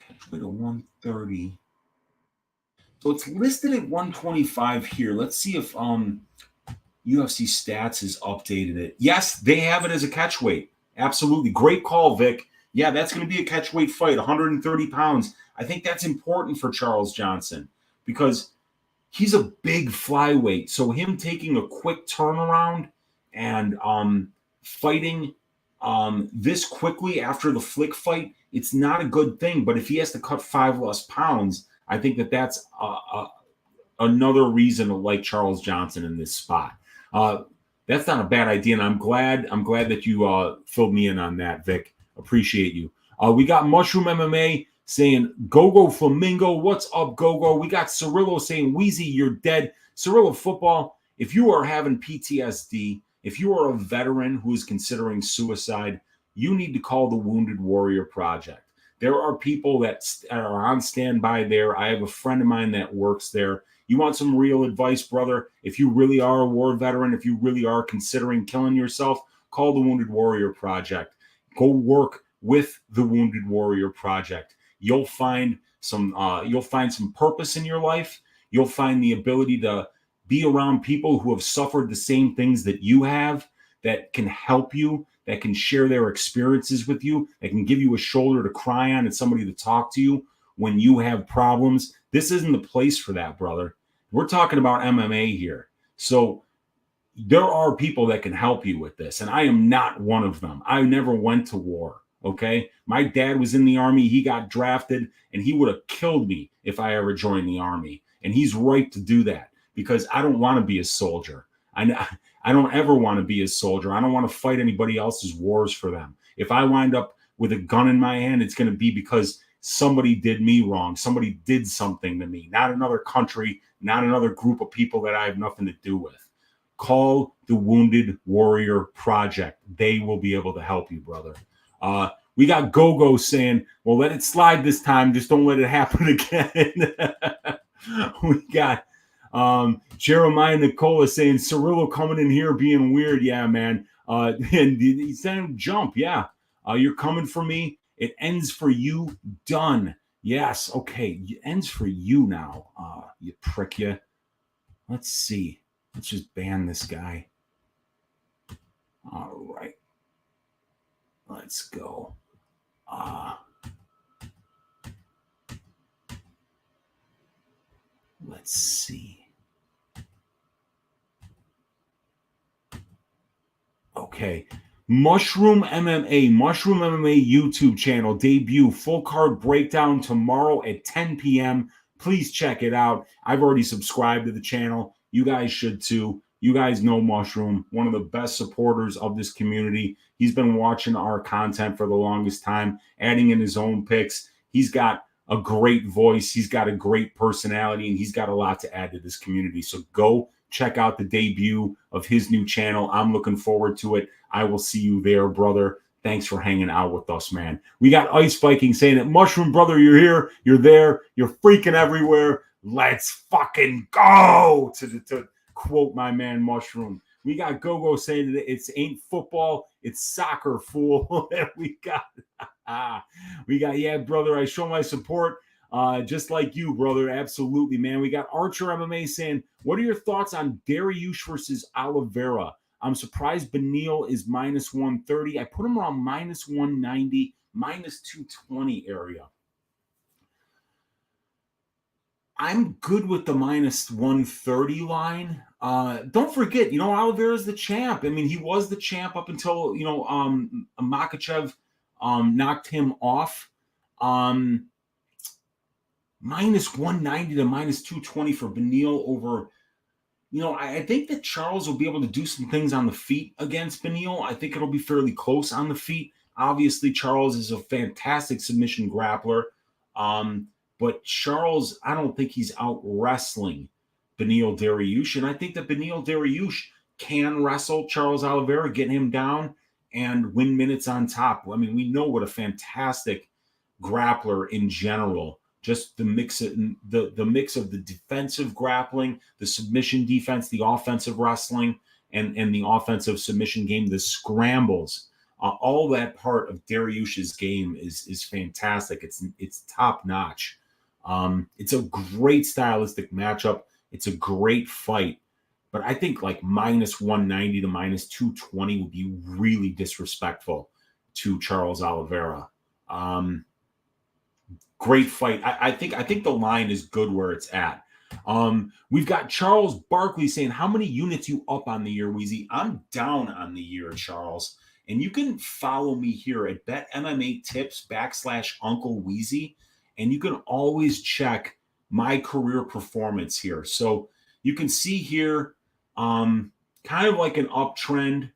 Catchweight at 130. So it's listed at 125 here. Let's see if UFC Stats has updated it. Yes, they have it as a catchweight. Absolutely. Great call, Vic. Yeah, that's going to be a catchweight fight, 130 pounds. I think that's important for Charles Johnson because he's a big flyweight. So him taking a quick turnaround and fighting this quickly after the Flick fight, it's not a good thing. But if he has to cut 5 less pounds, I think that's another reason to like Charles Johnson in this spot. That's not a bad idea, and I'm glad that you filled me in on that, Vic. Appreciate you. We got Mushroom MMA saying Gogo Flamingo. What's up, Gogo? We got Ciryl saying Weezy, you're dead. Ciryl of football. If you are having PTSD, if you are a veteran who is considering suicide, you need to call the Wounded Warrior Project. There are people that are on standby there. I have a friend of mine that works there. You want some real advice, brother? If you really are a war veteran, if you really are considering killing yourself, call the Wounded Warrior Project. Go work with the Wounded Warrior Project. You'll find some purpose in your life. You'll find the ability to be around people who have suffered the same things that you have, that can help you, that can share their experiences with you, that can give you a shoulder to cry on and somebody to talk to you when you have problems. This isn't the place for that, brother. We're talking about MMA here. So there are people that can help you with this, and I am not one of them. I never went to war, okay? My dad was in the Army. He got drafted, and he would have killed me if I ever joined the Army, and he's right to do that because I don't want to be a soldier. I don't ever want to be a soldier. I don't want to fight anybody else's wars for them. If I wind up with a gun in my hand, it's going to be because somebody did me wrong. Somebody did something to me, not another country, not another group of people that I have nothing to do with. Call the Wounded Warrior Project. They will be able to help you, brother. We got Gogo saying, well, let it slide this time. Just don't let it happen again. We got Jeremiah Nicola saying, Ciryl coming in here being weird. Yeah, man. And he's saying jump. Yeah. You're coming for me. It ends for you. Done. Yes. Okay. It ends for you now. You prick you. Let's see. Let's just ban this guy. All right. Let's go. Let's see. Okay. Mushroom MMA YouTube channel debut full card breakdown tomorrow at 10 p.m. Please check it out. I've already subscribed to the channel. You guys should too. You guys know Mushroom, one of the best supporters of this community. He's been watching our content for the longest time, adding in his own picks. He's got a great voice. He's got a great personality, and he's got a lot to add to this community. So go check out the debut of his new channel. I'm looking forward to it. I will see you there, brother. Thanks for hanging out with us, man. We got Ice Viking saying that, Mushroom, brother, you're here. You're there. You're freaking everywhere. Let's fucking go, to quote my man Mushroom. We got Gogo saying that it's ain't football, it's soccer, fool. we got, yeah, brother, I show my support. Just like you, brother. Absolutely, man. We got Archer MMA saying, what are your thoughts on Dariush versus Oliveira? I'm surprised Beneil is minus 130. I put him around minus 190, minus 220 area. I'm good with the minus 130 line. Don't forget, Oliveira's the champ. I mean, he was the champ up until, Makhachev knocked him off. Minus 190 to minus 220 for Beneil over, I think that Charles will be able to do some things on the feet against Beneil. I think it'll be fairly close on the feet. Obviously, Charles is a fantastic submission grappler. But Charles, I don't think he's out wrestling Beneil Dariush. And I think that Beneil Dariush can wrestle Charles Oliveira, get him down, and win minutes on top. I mean, we know what a fantastic grappler in general just the mix of the mix of the defensive grappling, the submission defense, the offensive wrestling, and the offensive submission game, the scrambles. All that part of Dariush's game is fantastic. It's top notch. It's a great stylistic matchup. It's a great fight, but I think like minus 190 to minus 220 would be really disrespectful to Charles Oliveira. Great fight. I think the line is good where it's at. We've got Charles Barkley saying, how many units you up on the year, Weezy? I'm down on the year, Charles. And you can follow me here at BetMMATips/Uncle Weezy. And you can always check my career performance here. So you can see here, kind of like an uptrend,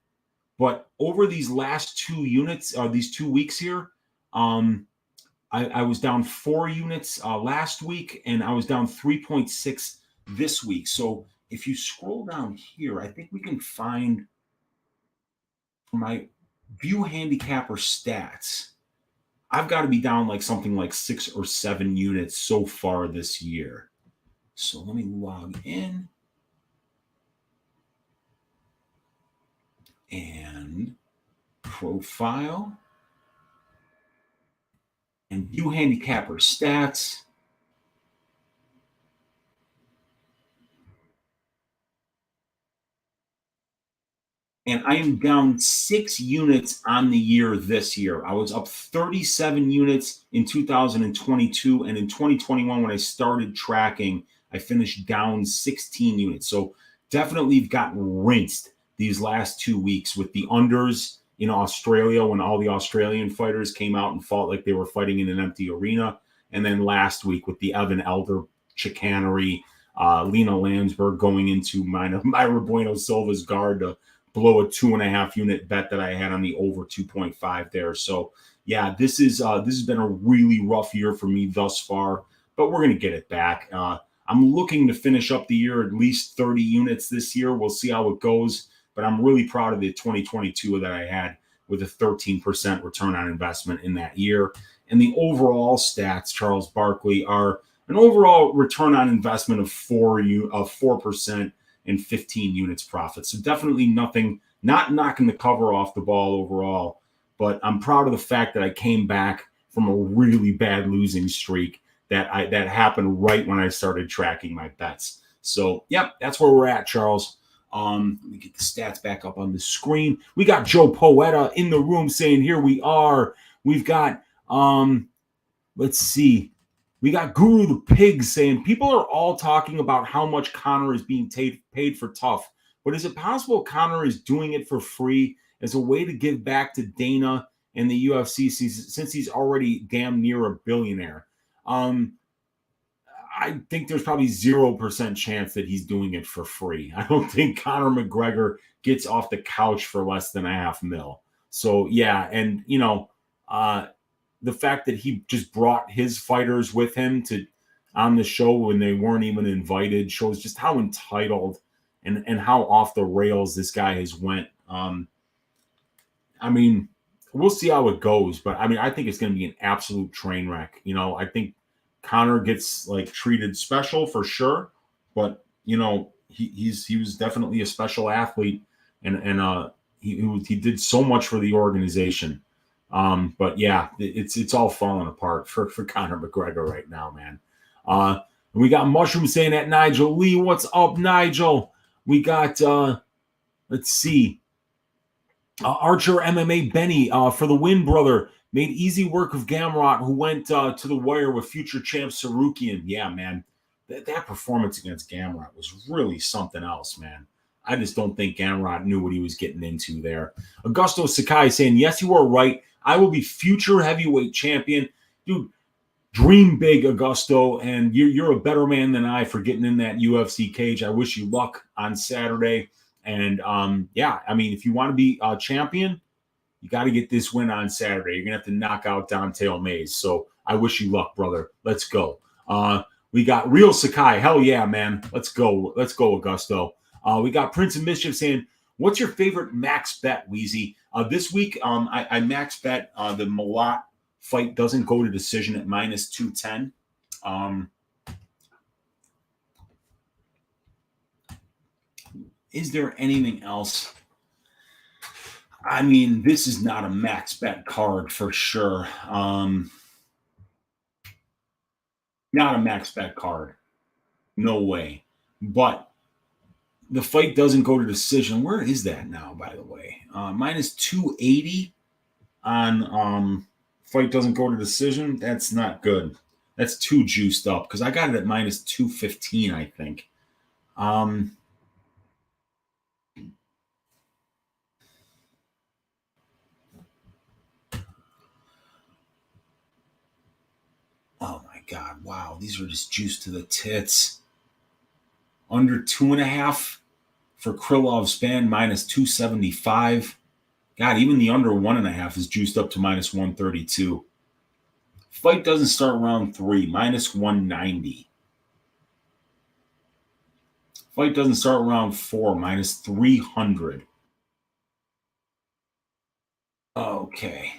but over these last 2 units, these 2 weeks here, I was down 4 units last week, and I was down 3.6 this week. So if you scroll down here, I think we can find my view handicapper stats. I've got to be down like something like 6 or 7 units so far this year. So let me log in. And profile. And view handicapper stats. And I am down 6 units on the year this year. I was up 37 units in 2022. And in 2021, when I started tracking, I finished down 16 units. So definitely gotten rinsed these last 2 weeks with the unders in Australia when all the Australian fighters came out and fought like they were fighting in an empty arena. And then last week with the Evan Elder chicanery, Lena Landsberg going into Myra Bueno Silva's guard to blow a 2.5 unit bet that I had on the over 2.5 there. So yeah, this has been a really rough year for me thus far, but we're going to get it back. I'm looking to finish up the year at least 30 units this year. We'll see how it goes. But I'm really proud of the 2022 that I had with a 13% return on investment in that year. And the overall stats, Charles Barkley, are an overall return on investment of 4% and 15 units profit. So definitely nothing, not knocking the cover off the ball overall. But I'm proud of the fact that I came back from a really bad losing streak that happened right when I started tracking my bets. So, yep, that's where we're at, Charles. Let me get the stats back up on the screen. We got Joe Poeta in the room saying, here we are. We've got, let's see. We got Guru the Pig saying, people are all talking about how much Conor is being paid for tough. But is it possible Conor is doing it for free as a way to give back to Dana and the UFC since he's already damn near a billionaire? I think there's probably 0% chance that he's doing it for free. I don't think Conor McGregor gets off the couch for less than $500,000. So yeah, and the fact that he just brought his fighters with him on the show when they weren't even invited shows just how entitled and how off the rails this guy has went. I mean, we'll see how it goes, but I mean, I think it's going to be an absolute train wreck. I think Conor gets like treated special for sure, but he was definitely a special athlete, and he did so much for the organization. But yeah, it's all falling apart for Conor McGregor right now, man. We got Mushroom saying that Nigel Lee. What's up, Nigel? We got let's see. Archer MMA Benny for the win, brother. Made easy work of Gamrot, who went to the wire with future champ Sarukian. Yeah, man. That performance against Gamrot was really something else, man. I just don't think Gamrot knew what he was getting into there. Augusto Sakai saying, yes, you are right. I will be future heavyweight champion. Dude, dream big, Augusto, and you're a better man than I for getting in that UFC cage. I wish you luck on Saturday. And, yeah, I mean, if you want to be a champion, you got to get this win on Saturday. You're going to have to knock out Dante Mays. So I wish you luck, brother. Let's go. We got Real Sakai. Hell yeah, man. Let's go. Let's go, Augusto. We got Prince of Mischief saying, what's your favorite max bet, Weezy? This week, I max bet the Malat fight doesn't go to decision at minus 210. Is there anything else? I mean, this is not a max bet card for sure. Not a max bet card. No way. But the fight doesn't go to decision. Where is that now, by the way? Minus 280 on fight doesn't go to decision. That's not good. That's too juiced up because I got it at minus 215, I think. Oh my God. Wow. These are just juiced to the tits. Under 2.5 for Krylov Spann, minus 275. God, even the under 1.5 is juiced up to minus 132. Fight doesn't start round 3, minus 190. Fight doesn't start round 4, minus 300. Okay.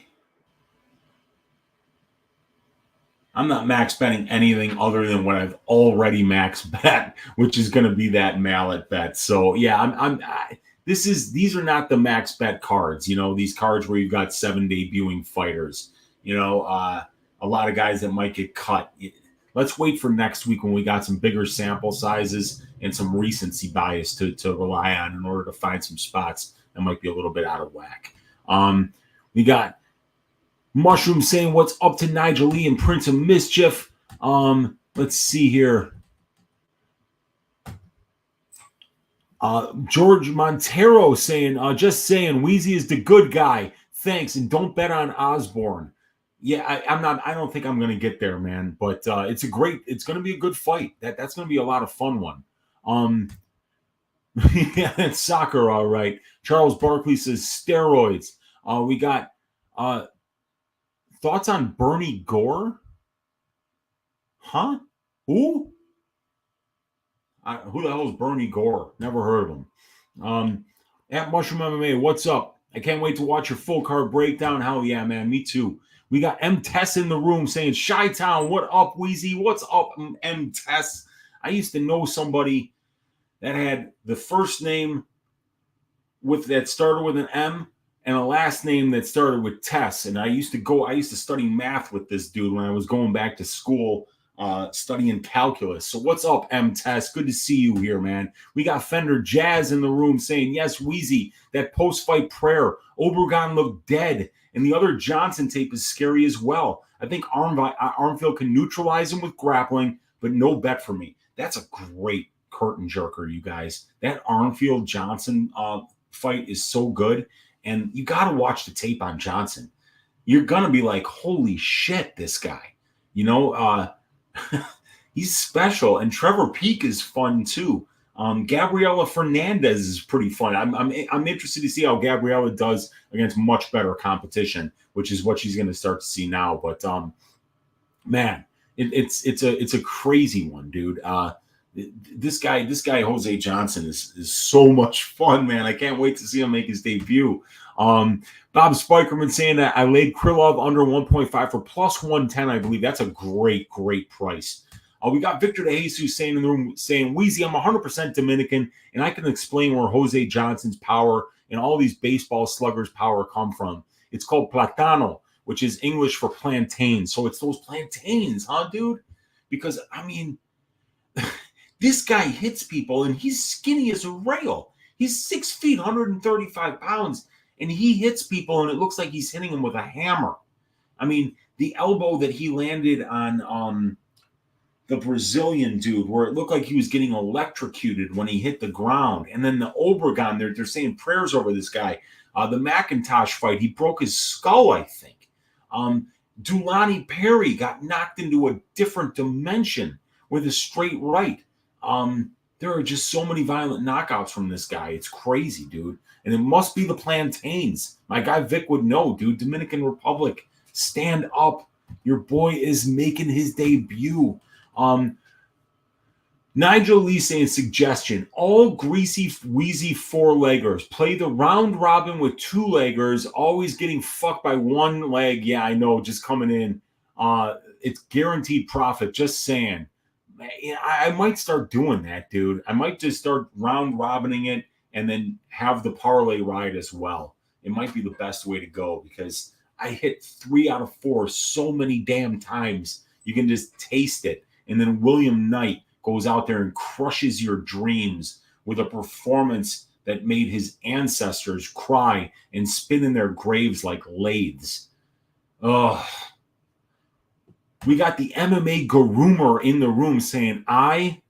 I'm not max betting anything other than what I've already max bet, which is going to be that mallet bet. So yeah, these are not the max bet cards. You know, these cards where you've got 7 debuting fighters. You know, a lot of guys that might get cut. Let's wait for next week when we got some bigger sample sizes and some recency bias to rely on in order to find some spots that might be a little bit out of whack. We got Mushroom saying what's up to Nigel Lee and Prince of Mischief. Let's see here. George Montero saying, just saying, Weezy is the good guy. Thanks, and don't bet on Osborne. Yeah, I don't think I'm going to get there, man. But it's going to be a good fight. That's going to be a lot of fun one. Yeah, it's soccer, all right. Charles Barkley says steroids. We got thoughts on Bernie Gore? Huh? Who? Who the hell is Bernie Gore? Never heard of him. At Mushroom MMA, what's up? I can't wait to watch your full card breakdown. Hell yeah, man. Me too. We got M. Tess in the room saying, Chi-Town, what up, Weezy? What's up, M. Tess? I used to know somebody that had the first name that started with an M and a last name that started with Tess. And I used to study math with this dude when I was going back to school, studying calculus. So what's up, M. Tess? Good to see you here, man. We got Fender Jazz in the room saying, yes, Weezy, that post-fight prayer. Obregon looked dead. And the other Johnson tape is scary as well. I think Armfield can neutralize him with grappling, but no bet for me. That's a great curtain jerker, you guys. That Armfield Johnson fight is so good. And you got to watch the tape on Johnson. You're going to be like, holy shit, this guy. You know, he's special. And Trevor Peek is fun, too. Gabriela Fernandez is pretty fun. I'm interested to see how Gabriela does against much better competition, which is what she's going to start to see now. But man, it's a crazy one, dude. This guy Jose Johnson is so much fun, man. I can't wait to see him make his debut. Bob Spikerman saying that I laid Krylov under 1.5 for plus 110. I believe that's a great price. We got Victor De Jesus saying in the room, saying, Weezy, I'm 100% Dominican, and I can explain where Jose Johnson's power and all these baseball sluggers' power come from. It's called platano, which is English for plantain. So it's those plantains, huh, dude? Because, I mean, this guy hits people, and he's skinny as a rail. He's 6 feet, 135 pounds, and he hits people, and it looks like he's hitting them with a hammer. I mean, the elbow that he landed on the Brazilian dude, where it looked like he was getting electrocuted when he hit the ground. And then the Obregon, they're saying prayers over this guy. The McIntosh fight, he broke his skull, I think. Dulani Perry got knocked into a different dimension with a straight right. There are just so many violent knockouts from this guy. It's crazy, dude. And it must be the plantains. My guy Vic would know, dude. Dominican Republic, stand up. Your boy is making his debut. Nigel Lee saying suggestion. All Greasy, Weezy 4-leggers. Play the round robin with 2-leggers, always getting fucked by one leg. Yeah, I know, just coming in. it's guaranteed profit. Just saying. I might start doing that, dude. I might just start round robining it and then have the parlay ride as well. It might be the best way to go because I hit 3 out of 4 so many damn times. You can just taste it. And then William Knight goes out there and crushes your dreams with a performance that made his ancestors cry and spin in their graves like lathes. Oh, we got the MMA Garumer in the room saying, I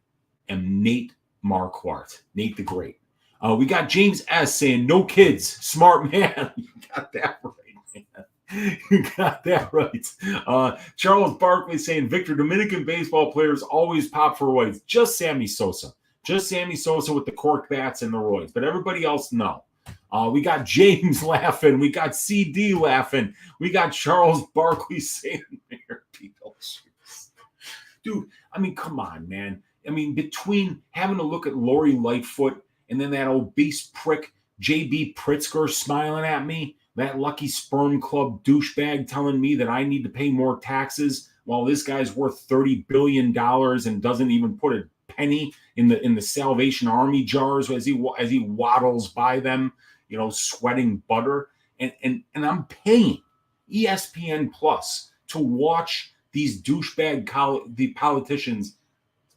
am Nate Marquardt, Nate the Great. We got James S. saying, no kids, smart man. You got that right, man. You got that right. Charles Barkley saying, Victor, Dominican baseball players always pop for roids. Just Sammy Sosa. Just Sammy Sosa with the cork bats and the roids. But everybody else, no. We got James laughing. We got CD laughing. We got Charles Barkley saying, dude, I mean, come on, man. I mean, between having to look at Lori Lightfoot and then that obese prick JB Pritzker smiling at me, that Lucky Sperm Club douchebag telling me that I need to pay more taxes while this guy's worth $30 billion and doesn't even put a penny in the Salvation Army jars as he waddles by them, you know, sweating butter. And I'm paying ESPN Plus to watch these douchebag the politicians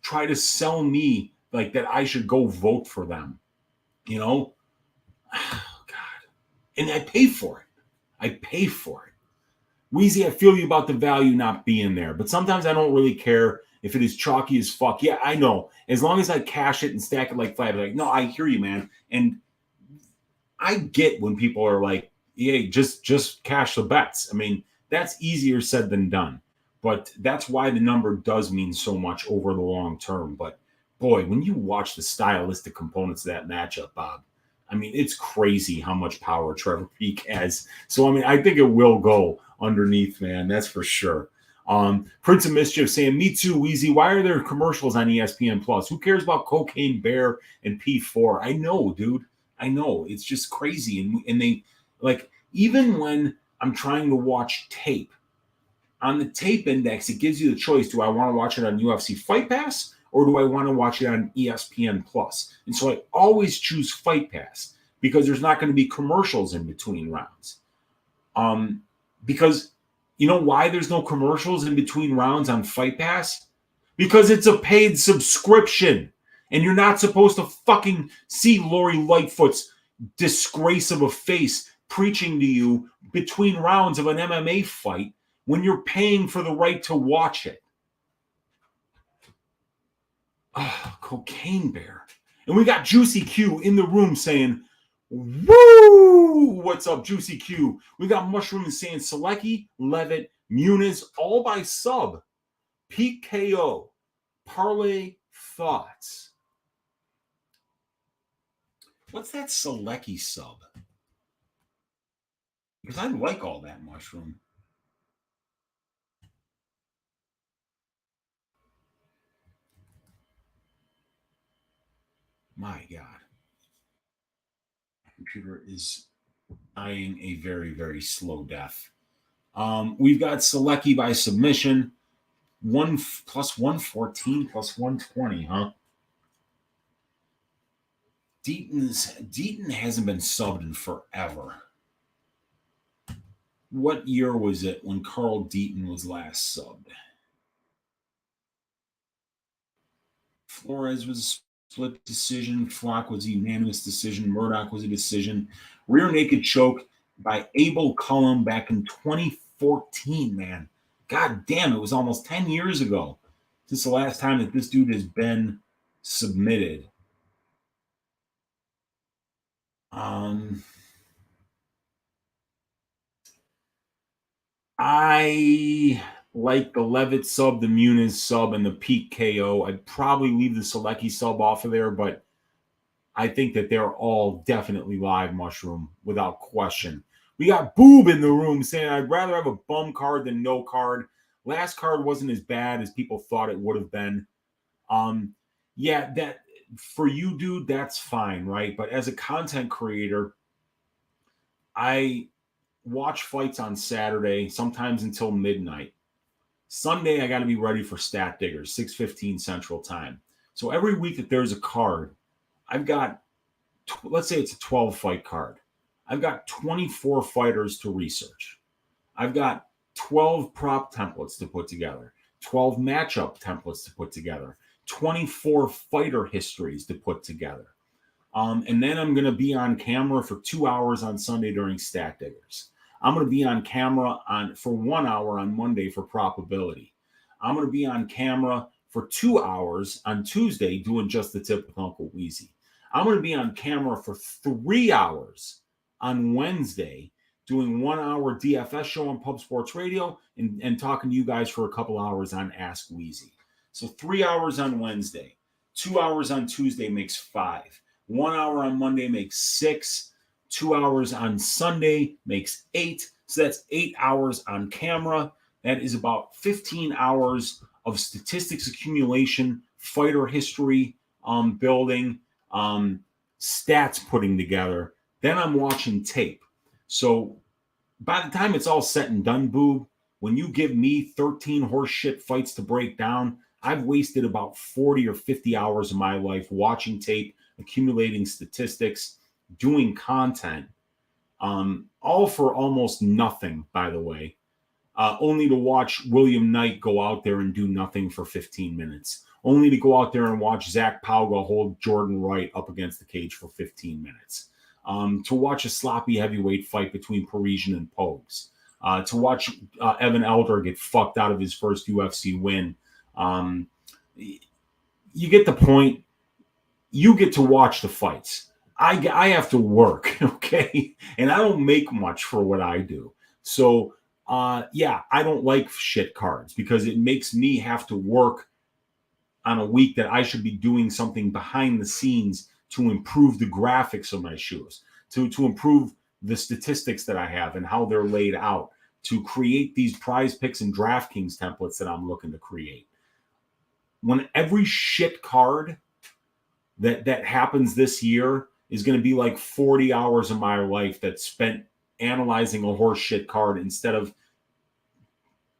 try to sell me like that I should go vote for them, you know? Oh, God. And I pay for it. I pay for it. Weezy, I feel you about the value not being there, but sometimes I don't really care if it is chalky as fuck. Yeah, I know. As long as I cash it and stack it like flat, like, no, I hear you, man. And I get when people are like, yeah, just cash the bets. I mean, that's easier said than done. But that's why the number does mean so much over the long term. But boy, when you watch the stylistic components of that matchup, Bob, I mean, it's crazy how much power Trevor Peake has. So, I mean, I think it will go underneath, man. That's for sure. Prince of Mischief saying, me too, Weezy. Why are there commercials on ESPN Plus? Who cares about Cocaine Bear and P4? I know, dude. I know. It's just crazy. And they, like, even when I'm trying to watch tape, on the tape index, it gives you the choice. Do I want to watch it on UFC Fight Pass or do I want to watch it on ESPN Plus? And so I always choose Fight Pass because there's not going to be commercials in between rounds. Because you know why there's no commercials in between rounds on Fight Pass? Because it's a paid subscription. And you're not supposed to fucking see Lori Lightfoot's disgrace of a face preaching to you between rounds of an MMA fight when you're paying for the right to watch it. Oh, Cocaine Bear. And we got Juicy Q in the room saying, woo! What's up, Juicy Q? We got Mushroom saying Selecki, Levitt, Muniz, all by sub. Peak KO. Parlay thoughts. What's that Selecki sub? Because I like all that, Mushroom. My God. Computer is dying a very, very slow death. We've got Selecki by submission. 1 plus 114 plus 120, huh? Deaton hasn't been subbed in forever. What year was it when Carl Deaton was last subbed? Flores was a split decision. Flock was a unanimous decision. Murdoch was a decision. Rear naked choke by Abel Cullum back in 2014, man. God damn, it was almost 10 years ago since the last time that this dude has been submitted. I like the Levitt sub, the Muniz sub, and the Peak KO. I'd probably leave the Selecki sub off of there, but I think that they're all definitely live, Mushroom, without question. We got Boob in the room saying, I'd rather have a bum card than no card. Last card wasn't as bad as people thought it would have been. Yeah, that for you, dude, that's fine, right? But as a content creator, I watch fights on Saturday, sometimes until midnight. Sunday, I got to be ready for Stat Diggers, 6:15 Central Time. So every week that there's a card, I've got, let's say it's a 12-fight card. I've got 24 fighters to research. I've got 12 prop templates to put together, 12 matchup templates to put together, 24 fighter histories to put together. And then I'm going to be on camera for 2 hours on Sunday during Stat Diggers. I'm going to be on camera for 1 hour on Monday for probability. I'm going to be on camera for 2 hours on Tuesday doing Just the Tip with Uncle Weezy. I'm going to be on camera for 3 hours on Wednesday doing 1 hour DFS show on Pub Sports Radio and talking to you guys for a couple hours on Ask Weezy. So 3 hours on Wednesday, 2 hours on Tuesday makes 5. 1 hour on Monday makes 6. 2 hours on Sunday makes 8. So that's 8 hours on camera. That is about 15 hours of statistics accumulation, fighter history building, stats putting together. Then I'm watching tape. So by the time it's all said and done, Boob, when you give me 13 horseshit fights to break down, I've wasted about 40 or 50 hours of my life watching tape, accumulating statistics, doing content, all for almost nothing, by the way, only to watch William Knight go out there and do nothing for 15 minutes, only to go out there and watch Zach Pauga hold Jordan Wright up against the cage for 15 minutes, to watch a sloppy heavyweight fight between Parisian and Pogues, to watch Evan Elder get fucked out of his first UFC win. You get the point. You get to watch the fights. I have to work, okay? And I don't make much for what I do. So, yeah, I don't like shit cards because it makes me have to work on a week that I should be doing something behind the scenes to improve the graphics of my shoes, to improve the statistics that I have and how they're laid out, to create these prize picks and DraftKings templates that I'm looking to create. When every shit card that happens this year is going to be like 40 hours of my life that's spent analyzing a horse shit card instead of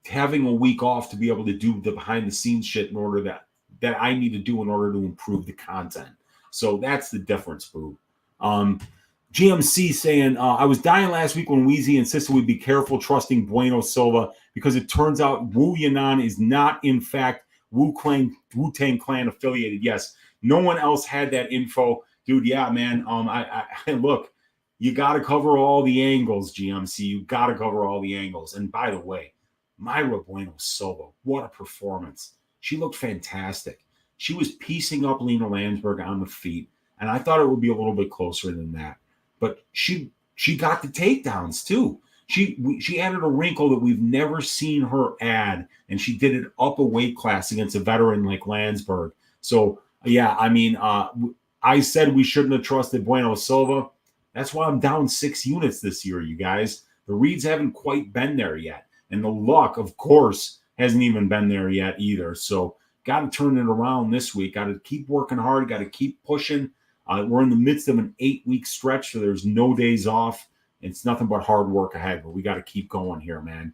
having a week off to be able to do the behind the scenes shit in order that I need to do in order to improve the content. So that's the difference, boo. GMC saying, I was dying last week when Weezy insisted we be careful trusting Bueno Silva because it turns out Wu Yanan is not, in fact, Wu-Tang Clan affiliated. Yes, no one else had that info. Dude, yeah, man. I look, you got to cover all the angles, GMC. You got to cover all the angles. And by the way, Myra Bueno Silva, what a performance. She looked fantastic. She was piecing up Lena Landsberg on the feet, and I thought it would be a little bit closer than that. But she got the takedowns, too. She added a wrinkle that we've never seen her add, and she did it up a weight class against a veteran like Landsberg. So, yeah, I mean, I said we shouldn't have trusted Bueno Silva. That's why I'm down 6 units this year, you guys. The reads haven't quite been there yet. And the luck, of course, hasn't even been there yet either. So got to turn it around this week. Got to keep working hard. Got to keep pushing. We're in the midst of an 8-week stretch, so there's no days off. It's nothing but hard work ahead, but we got to keep going here, man.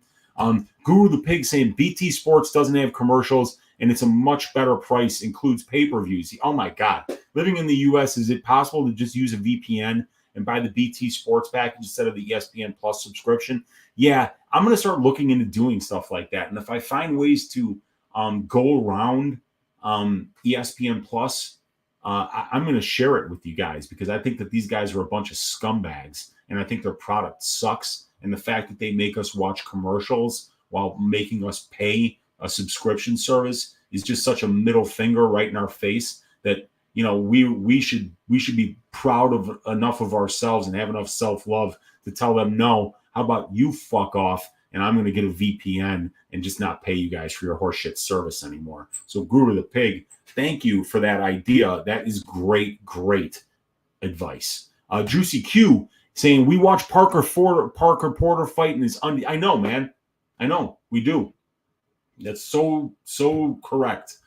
Guru the Pig saying BT Sports doesn't have commercials, and it's a much better price, includes pay-per-views. Oh, my God. Living in the U.S., is it possible to just use a VPN and buy the BT Sports package instead of the ESPN Plus subscription? Yeah, I'm going to start looking into doing stuff like that. And if I find ways to go around ESPN Plus, I'm going to share it with you guys because I think that these guys are a bunch of scumbags, and I think their product sucks. And the fact that they make us watch commercials while making us pay a subscription service is just such a middle finger right in our face that, you know, we should be proud of enough of ourselves and have enough self-love to tell them, no, how about you fuck off and I'm going to get a VPN and just not pay you guys for your horseshit service anymore. So Guru the Pig, thank you for that idea. That is great advice. Juicy Q saying we watch Parker Porter fight in his I know, man. I know. We do. That's so correct.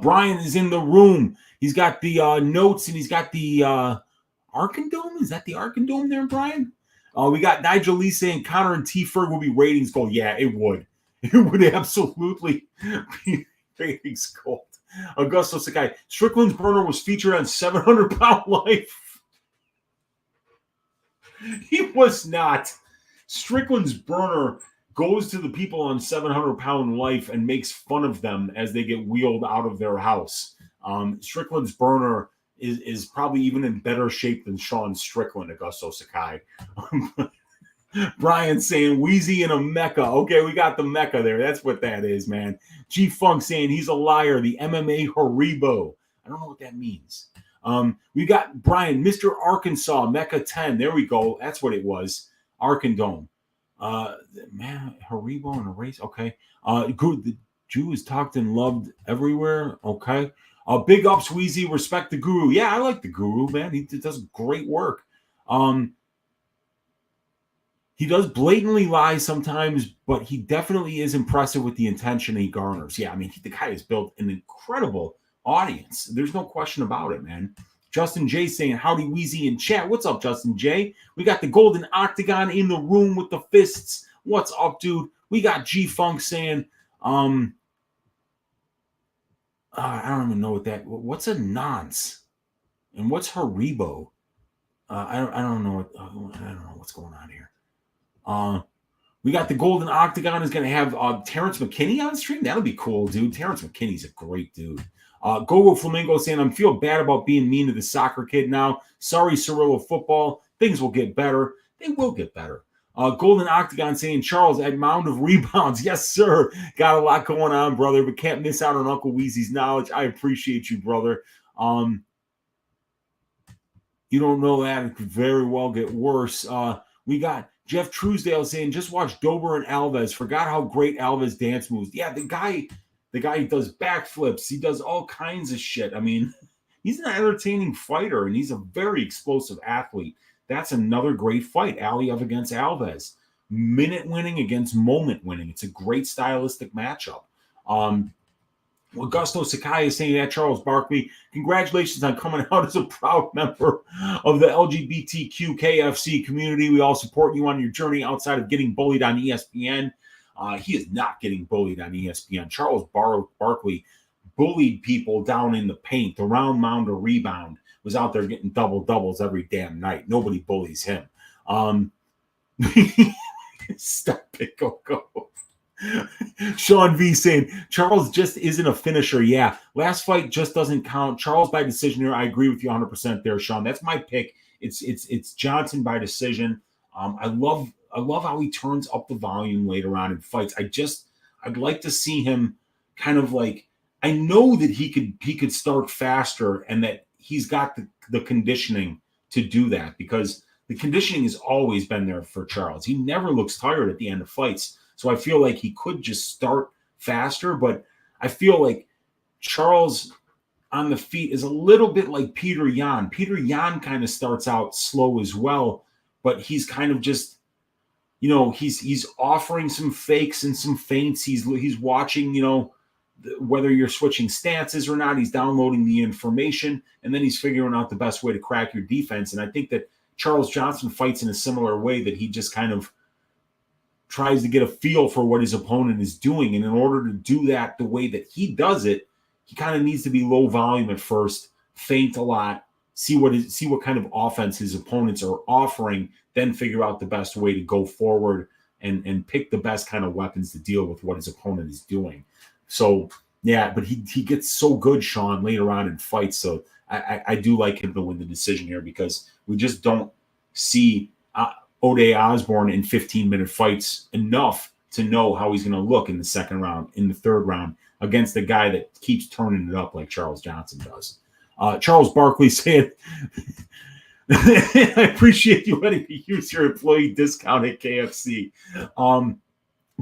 Brian is in the room. He's got the notes and he's got the Arkandome. Is that the Arkandome there, Brian? We got Nigel Lee saying Conor and T. Ferg will be ratings gold. Yeah, it would. It would absolutely be Vegas gold. Augusto Sakai. Strickland's burner was featured on 700-Pound Life. He was not. Strickland's burner goes to the people on 700-Pound Life and makes fun of them as they get wheeled out of their house. Strickland's burner is probably even in better shape than Sean Strickland, Augusto Sakai. Brian saying Weezy in a Mecca. Okay, we got the Mecca there. That's what that is, man. G Funk saying he's a liar. The MMA Haribo. I don't know what that means. We got Brian, Mr. Arkansas, Mecca 10. There we go. That's what it was. Arkandome. Man, Haribo in a race. Okay. Good. The Jew is talked and loved everywhere. Okay. Big ups, Weezy. Respect the guru. Yeah, I like the guru, man. He does great work. He does blatantly lie sometimes, but he definitely is impressive with the intention he garners. Yeah, I mean, the guy has built an incredible audience. There's no question about it, man. Justin J saying, howdy, Weezy in chat. What's up, Justin J? We got the Golden Octagon in the room with the fists. What's up, dude? We got G-Funk saying, I don't even know what that, what's a nonce? And what's Haribo? I don't know what's going on here. We got the Golden Octagon is going to have Terrence McKinney on stream. That'll be cool, dude. Terrence McKinney's a great dude. Gogo Flamingo saying, I feel bad about being mean to the soccer kid now. Sorry, Ciryl of football. Things will get better. They will get better. Golden Octagon saying, Charles, at mound of rebounds. Yes, sir. Got a lot going on, brother, but can't miss out on Uncle Weezy's knowledge. I appreciate you, brother. You don't know that. It could very well get worse. We got Jeff Truesdale saying, just watch Dober and Alves. Forgot how great Alves dance moves. Yeah, the guy does backflips. He does all kinds of shit. I mean, he's an entertaining fighter, and he's a very explosive athlete. That's another great fight, Aliev against Alves. Minute winning against moment winning. It's a great stylistic matchup. Augusto Sakai is saying that, Charles Barkley, congratulations on coming out as a proud member of the LGBTQ KFC community. We all support you on your journey outside of getting bullied on ESPN. He is not getting bullied on ESPN. Charles Barkley bullied people down in the paint. The round mound or rebound was out there getting doubles every damn night. Nobody bullies him. Stop it, go. Sean V saying, Charles just isn't a finisher. Yeah, last fight just doesn't count. Charles by decision here. I agree with you 100% there, Sean. That's my pick. It's Johnson by decision. I love how he turns up the volume later on in fights. I'd like to see him kind of like, I know that he could start faster and that he's got the conditioning to do that, because the conditioning has always been there for Charles. He never looks tired at the end of fights. So I feel like he could just start faster, but I feel like Charles on the feet is a little bit like Peter Yan. Peter Yan kind of starts out slow as well, but he's kind of just, he's offering some fakes and some feints. He's watching, whether you're switching stances or not. He's downloading the information, and then he's figuring out the best way to crack your defense. And I think that Charles Johnson fights in a similar way, that he just kind of tries to get a feel for what his opponent is doing. And in order to do that the way that he does it, he kind of needs to be low volume at first, feint a lot, see what kind of offense his opponents are offering, then figure out the best way to go forward and pick the best kind of weapons to deal with what his opponent is doing. So, yeah, but he gets so good, Sean, later on in fights. So I do like him to win the decision here, because we just don't see Ode Osborne in 15-minute fights enough to know how he's going to look in the second round, in the third round, against a guy that keeps turning it up like Charles Johnson does. Charles Barkley saying, I appreciate you letting me use your employee discount at KFC.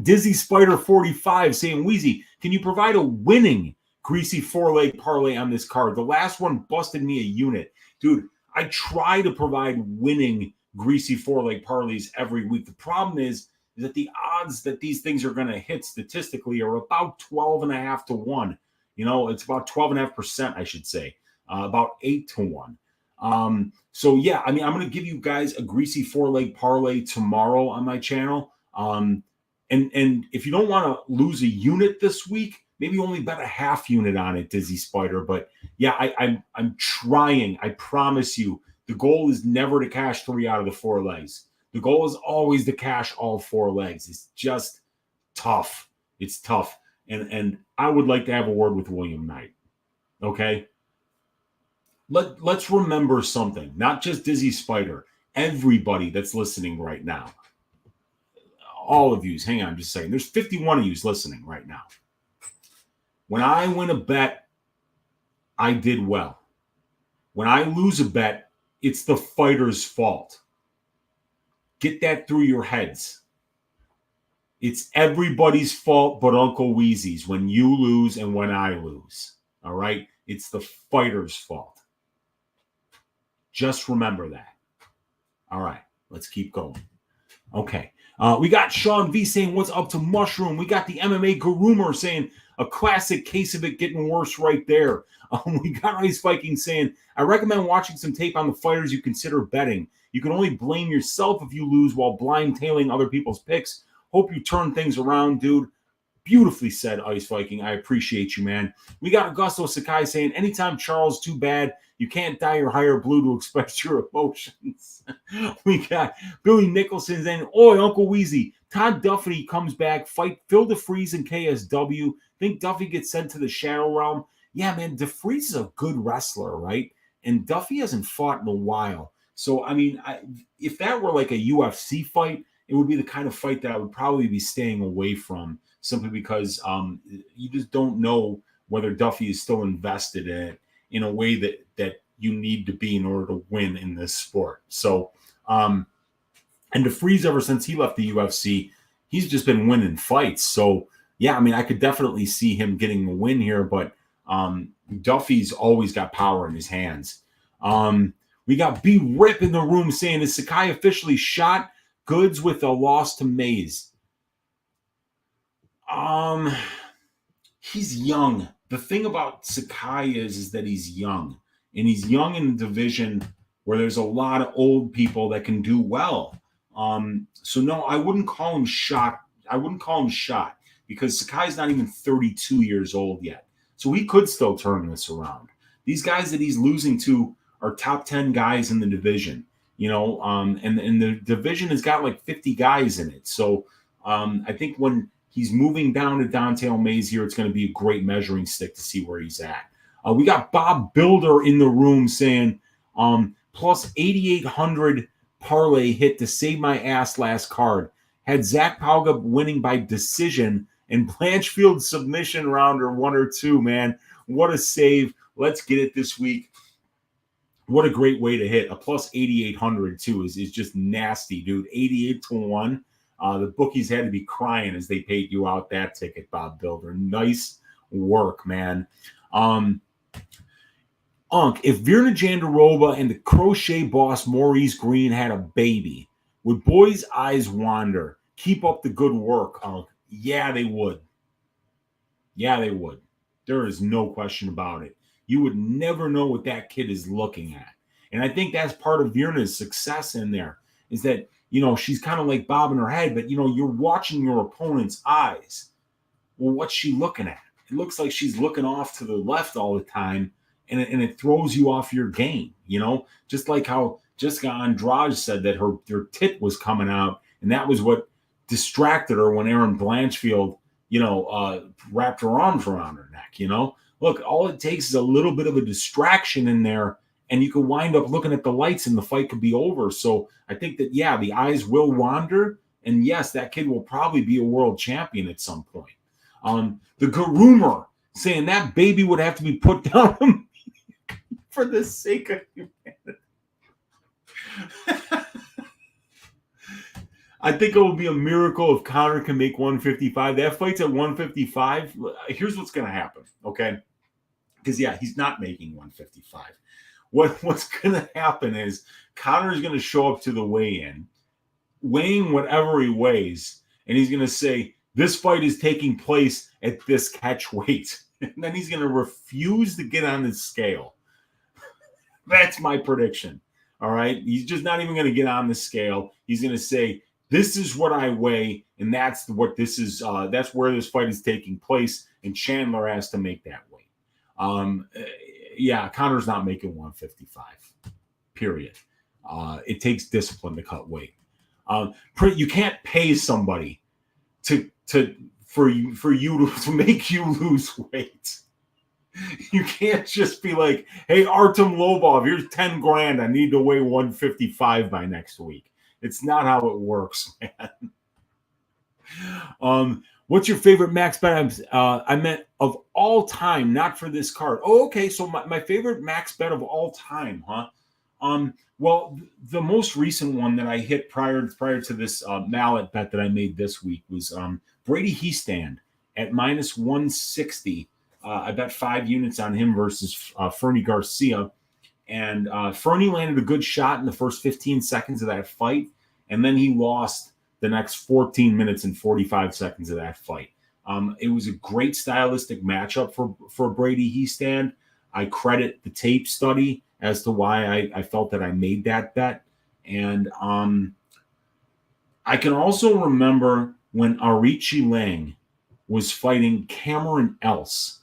Dizzy Spider 45 saying, Weezy, can you provide a winning Greasy 4-leg parlay on this card? The last one busted me a unit. Dude, I try to provide winning Greasy 4-leg parlays every week. The problem is that the odds that these things are going to hit statistically are about 12.5 to 1. It's about 12.5%, I should say, about 8 to 1. So yeah, I mean, I'm going to give you guys a Greasy 4-leg parlay tomorrow on my channel. And if you don't want to lose a unit this week, maybe only bet a half unit on it, Dizzy Spider. But yeah, I'm trying. I promise you, the goal is never to cash 3 out of the 4 legs. The goal is always to cash all 4 legs. It's just tough. It's tough. And I would like to have a word with William Knight. Okay. Let's remember something, not just Dizzy Spider, everybody that's listening right now. All of you, hang on, I'm just saying, there's 51 of you listening right now. When I win a bet, I did well. When I lose a bet, it's the fighter's fault. Get that through your heads. It's everybody's fault but Uncle Weezy's when you lose and when I lose. All right? It's the fighter's fault. Just remember that. All right, let's keep going. Okay. We got Sean V saying, what's up to Mushroom? We got the MMA Groomer saying, a classic case of it getting worse right there. We got Ice Viking saying, I recommend watching some tape on the fighters you consider betting. You can only blame yourself if you lose while blind tailing other people's picks. Hope you turn things around, dude. Beautifully said, Ice Viking. I appreciate you, man. We got Augusto Sakai saying, anytime Charles too bad, you can't dye your hair blue to express your emotions. We got Billy Nicholson saying, oi, Uncle Weezy. Todd Duffy comes back, fight Phil DeFries and KSW. Think Duffy gets sent to the Shadow Realm? Yeah, man, DeFries is a good wrestler, right? And Duffy hasn't fought in a while. So, I mean, if that were like a UFC fight, it would be the kind of fight that I would probably be staying away from, simply because you just don't know whether Duffy is still invested in it in a way that you need to be in order to win in this sport. So, and DeFries, ever since he left the UFC, he's just been winning fights. So, yeah, I mean, I could definitely see him getting a win here, but Duffy's always got power in his hands. We got B-Rip in the room saying, is Sakai officially shot? Goods with a loss to Mays. He's young. The thing about Sakai is that he's young. And he's young in a division where there's a lot of old people that can do well. So no, I wouldn't call him shot. Because Sakai's not even 32 years old yet. So he could still turn this around. These guys that he's losing to are top 10 guys in the division, you know, and the division has got like 50 guys in it. So I think when he's moving down to Dante Mays here, it's going to be a great measuring stick to see where he's at. We got Bob Builder in the room saying, plus 8,800 parlay hit to save my ass last card. Had Zach Pauga winning by decision and Blanchfield submission round or 1 or 2, man. What a save. Let's get it this week. What a great way to hit. A plus 8,800 too is just nasty, dude. 88-1. The bookies had to be crying as they paid you out that ticket, Bob Builder. Nice work, man. If Virna Jandiroba and the crochet boss Maurice Green had a baby, would boys' eyes wander? Keep up the good work, Unk. Yeah, they would. Yeah, they would. There is no question about it. You would never know what that kid is looking at. And I think that's part of Virna's success in there, is that, you know, she's kind of like bobbing her head, but, you know, you're watching your opponent's eyes. Well, what's she looking at? It looks like she's looking off to the left all the time, and it throws you off your game, you know? Just like how Jessica Andrade said that her tit was coming out, and that was what distracted her when Erin Blanchfield, you know, wrapped her arms around her neck, you know? Look, all it takes is a little bit of a distraction in there, and you could wind up looking at the lights and the fight could be over. So I think that, yeah, the eyes will wander, and yes, that kid will probably be a world champion at some point. The Garoomer saying that baby would have to be put down for the sake of humanity. I think it will be a miracle if Conor can make 155. That fight's at 155. Here's what's going to happen, okay? Because, yeah, he's not making 155. What's going to happen is Conor is going to show up to the weigh-in, weighing whatever he weighs, and he's going to say, this fight is taking place at this catch weight. And then he's going to refuse to get on the scale. That's my prediction. All right? He's just not even going to get on the scale. He's going to say, This is what I weigh, and that's what this is. That's where this fight is taking place, and Chandler has to make that weight. Yeah, Conor's not making 155. Period. It takes discipline to cut weight. You can't pay somebody for you to make you lose weight. You can't just be like, "Hey, Artem Lobov, here's 10 grand. I need to weigh 155 by next week." It's not how it works, man. What's your favorite max bet? I meant of all time, not for this card. Oh, okay. So my favorite max bet of all time, huh? Well, the most recent one that I hit prior to this mallet bet that I made this week was Brady Heastand at minus 160. I bet 5 units on him versus Fernie Garcia. And Fernie landed a good shot in the first 15 seconds of that fight. And then he lost the next 14 minutes and 45 seconds of that fight. It was a great stylistic matchup for Brady Heastand. I credit the tape study as to why I felt that I made that bet. And I can also remember when Arichi Lang was fighting Cameron Else.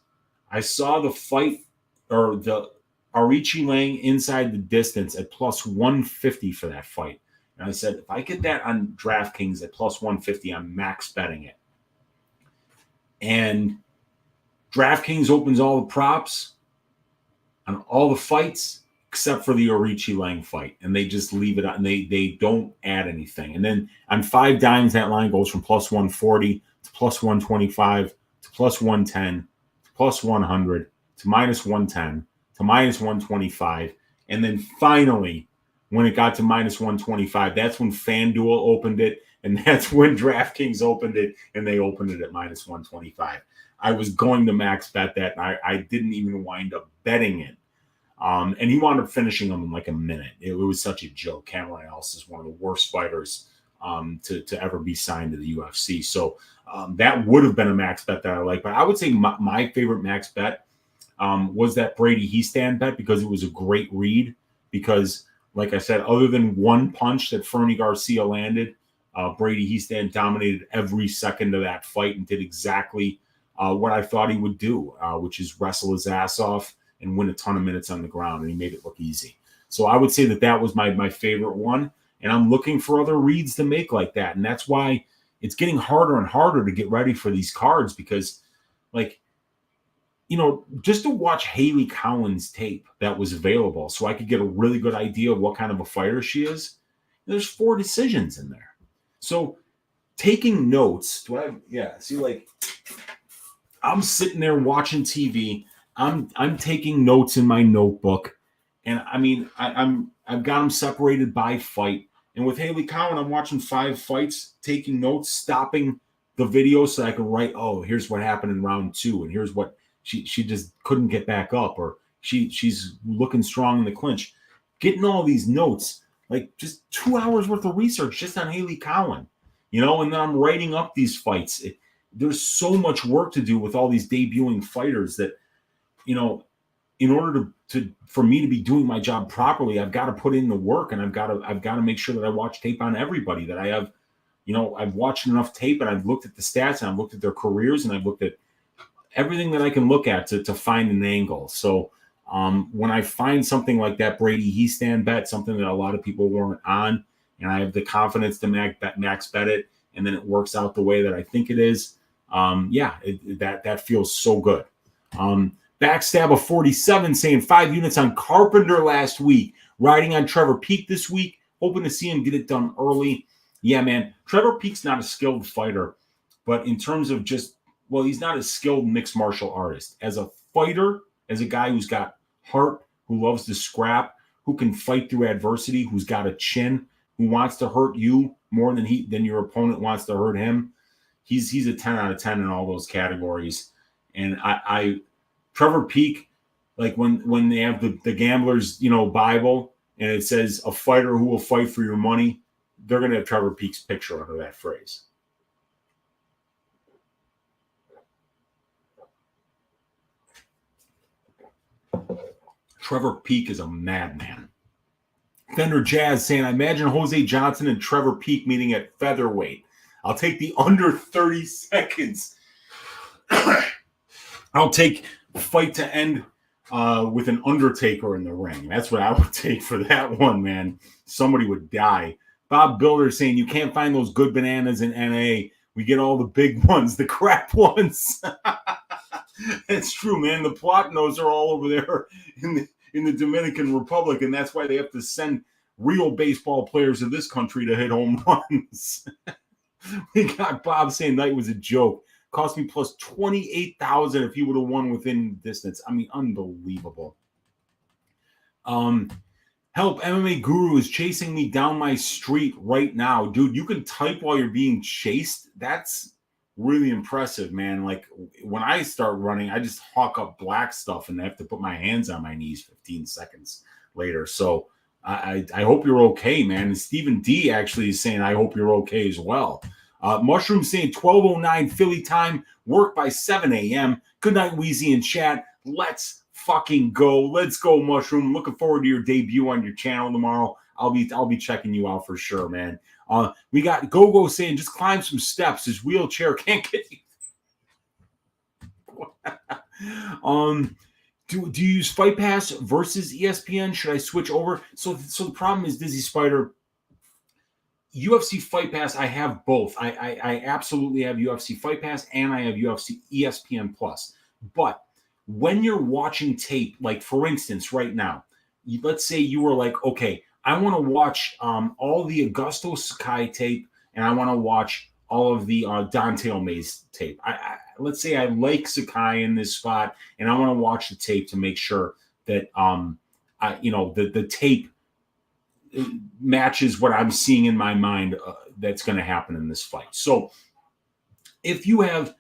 I saw the fight, or the Arichi Lang inside the distance at plus 150 for that fight. And I said, if I get that on DraftKings at plus 150, I'm max betting it. And DraftKings opens all the props on all the fights except for the Arichi Lang fight. And they just leave it out, and they don't add anything. And then on 5 dimes, that line goes from plus 140 to plus 125 to plus 110 to plus 100 to minus 110 to minus 125. And then finally, when it got to minus 125, that's when FanDuel opened it, and that's when DraftKings opened it, and they opened it at minus 125. I was going to max bet that, and I didn't even wind up betting it. And he wound up finishing him in like a minute. It was such a joke. Cameron Else is one of the worst fighters to ever be signed to the UFC. So that would have been a max bet that I like. But I would say my favorite max bet was that Brady Heastand bet, because it was a great read. Because, like I said, other than one punch that Fernie Garcia landed, Brady Heastand dominated every second of that fight and did exactly what I thought he would do, which is wrestle his ass off and win a ton of minutes on the ground, and he made it look easy. So I would say that was my favorite one, and I'm looking for other reads to make like that, and that's why it's getting harder and harder to get ready for these cards, because, like, just to watch Haley Cowan's tape that was available so I could get a really good idea of what kind of a fighter she is, there's 4 decisions in there. So taking notes, I'm sitting there watching TV. I'm taking notes in my notebook, and I mean I've got them separated by fight. And with Haley Cowan, I'm watching 5 fights, taking notes, stopping the video so I can write, oh, here's what happened in round 2, and here's what she just couldn't get back up, or she's looking strong in the clinch. Getting all these notes, like just 2 hours worth of research just on Haley Cowan, and then I'm writing up these fights. There's so much work to do with all these debuting fighters that, in order for me to be doing my job properly, I've got to put in the work, and I've got to make sure that I watch tape on everybody, that I have, I've watched enough tape, and I've looked at the stats, and I've looked at their careers, and I've looked at everything that I can look at to find an angle. So when I find something like that Brady Heastand bet, something that a lot of people weren't on, and I have the confidence to max bet it, and then it works out the way that I think it is, that feels so good. Backstab of 47 saying 5 units on Carpenter last week, riding on Trevor Peek this week, hoping to see him get it done early. Yeah, man, Trevor Peek's not a skilled fighter, but in terms of he's not a skilled mixed martial artist. As a fighter, as a guy who's got heart, who loves to scrap, who can fight through adversity, who's got a chin, who wants to hurt you more than your opponent wants to hurt him, he's a 10 out of 10 in all those categories. And Trevor Peek, like when they have the gambler's Bible, and it says a fighter who will fight for your money, they're going to have Trevor Peek's picture under that phrase. Trevor Peek is a madman. Fender Jazz saying, I imagine Jose Johnson and Trevor Peak meeting at featherweight. I'll take the under 30 seconds. I'll take fight to end with an Undertaker in the ring. That's what I would take for that one, man. Somebody would die. Bob Builder saying, you can't find those good bananas in NA. We get all the big ones, the crap ones. That's true, man. The Platinos are all over there in the Dominican Republic, and that's why they have to send real baseball players to this country to hit home runs. We got Bob saying night was a joke. Cost me plus 28,000 if he would have won within distance. I mean, unbelievable. Help, MMA Guru is chasing me down my street right now. Dude, you can type while you're being chased. That's really impressive, man. Like, when I start running, I just hawk up black stuff and I have to put my hands on my knees 15 seconds later. So I hope you're okay, man. And Stephen D actually is saying, I hope you're okay as well. Mushroom saying 12:09 Philly time, work by 7 a.m. Good night, Weezy and chat. Let's fucking go. Let's go, Mushroom. Looking forward to your debut on your channel tomorrow. I'll be checking you out for sure, man. We got Gogo saying just climb some steps. His wheelchair can't get you. Do you use Fight Pass versus ESPN? Should I switch over? So the problem is, Dizzy Spider, UFC Fight Pass, I have both. I absolutely have UFC Fight Pass and I have UFC ESPN Plus. But when you're watching tape, like for instance, right now, let's say you were like, okay, I want to watch all the Augusto Sakai tape and I want to watch all of the Dante O'Mays tape. Let's say I like Sakai in this spot and I want to watch the tape to make sure that the tape matches what I'm seeing in my mind that's going to happen in this fight. So if you have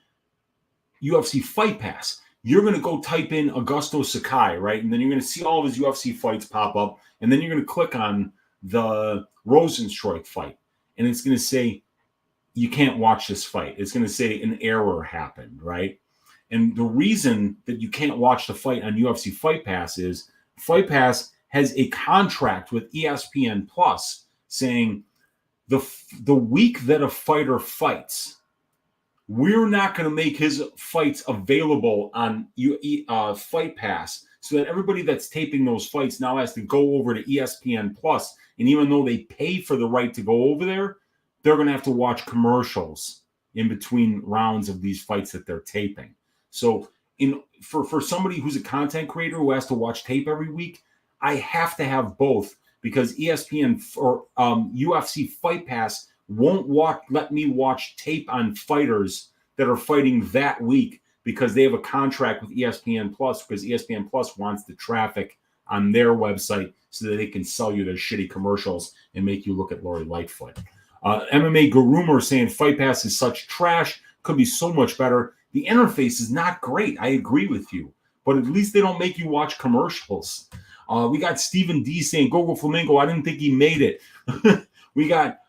UFC Fight Pass, you're going to go type in Augusto Sakai, right? And then you're going to see all of his UFC fights pop up. And then you're going to click on the Rosenstruik fight. And it's going to say, you can't watch this fight. It's going to say an error happened, right? And the reason that you can't watch the fight on UFC Fight Pass is Fight Pass has a contract with ESPN Plus saying the week that a fighter fights, we're not going to make his fights available on Fight Pass so that everybody that's taping those fights now has to go over to ESPN Plus. And even though they pay for the right to go over there, they're going to have to watch commercials in between rounds of these fights that they're taping. So for somebody who's a content creator who has to watch tape every week, I have to have both because ESPN or UFC Fight Pass won't let me watch tape on fighters that are fighting that week because they have a contract with ESPN Plus because ESPN Plus wants the traffic on their website so that they can sell you their shitty commercials and make you look at Lori Lightfoot. MMA Garumer saying Fight Pass is such trash, could be so much better. The interface is not great. I agree with you, but at least they don't make you watch commercials. We got Stephen D saying, Gogo Flamingo, I didn't think he made it. We got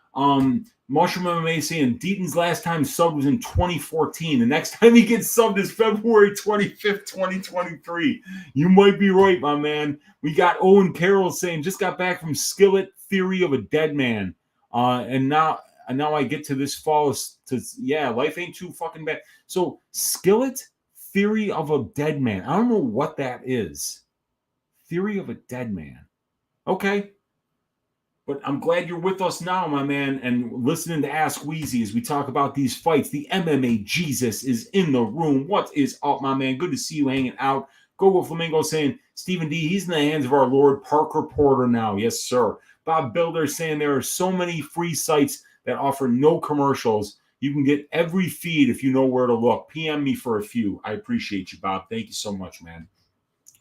Mushroom MMA saying, Deaton's last time subbed was in 2014. The next time he gets subbed is February 25th, 2023. You might be right, my man. We got Owen Carroll saying, just got back from Skillet, Theory of a Dead Man. And now I get to this fall. Life ain't too fucking bad. So Skillet, Theory of a Dead Man. I don't know what that is. Theory of a Dead Man. Okay. But I'm glad you're with us now, my man, and listening to Ask Weezy as we talk about these fights. The MMA Jesus is in the room. What is up, my man? Good to see you hanging out. Gogo Flamingo saying, Stephen D, he's in the hands of our Lord Parker Porter now. Yes, sir. Bob Builder saying there are so many free sites that offer no commercials. You can get every feed if you know where to look. PM me for a few. I appreciate you, Bob. Thank you so much, man.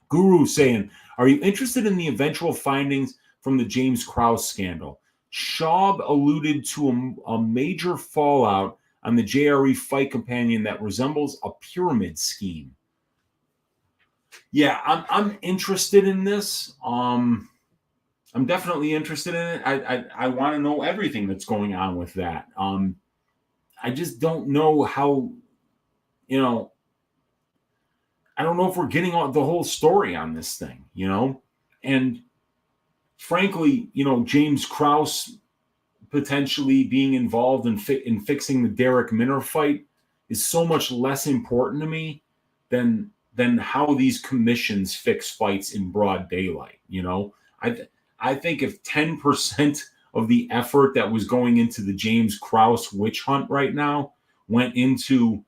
Guru saying, are you interested in the eventual findings from the James Krause scandal? Schaub alluded to a major fallout on the JRE fight companion that resembles a pyramid scheme. Yeah, I'm interested in this. I'm definitely interested in it. I want to know everything that's going on with that. I just don't know how, I don't know if we're getting the whole story on this thing, and frankly, James Krause potentially being involved in fixing the Derek Minner fight is so much less important to me than how these commissions fix fights in broad daylight. I think if 10% of the effort that was going into the James Krause witch hunt right now went into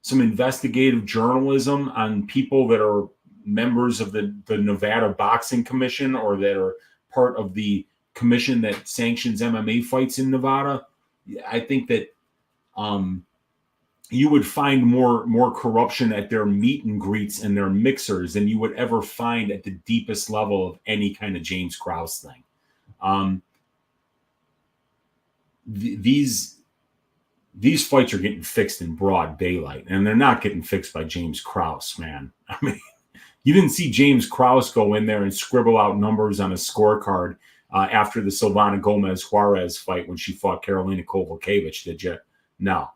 some investigative journalism on people that are members of the Nevada Boxing Commission or that are part of the commission that sanctions MMA fights in Nevada, I think that you would find more corruption at their meet and greets and their mixers than you would ever find at the deepest level of any kind of James Krause thing. These fights are getting fixed in broad daylight, and they're not getting fixed by James Krause, man. I mean, you didn't see James Krause go in there and scribble out numbers on a scorecard after the Silvana Gomez-Juarez fight when she fought Karolina Kowalkiewicz, did you? No,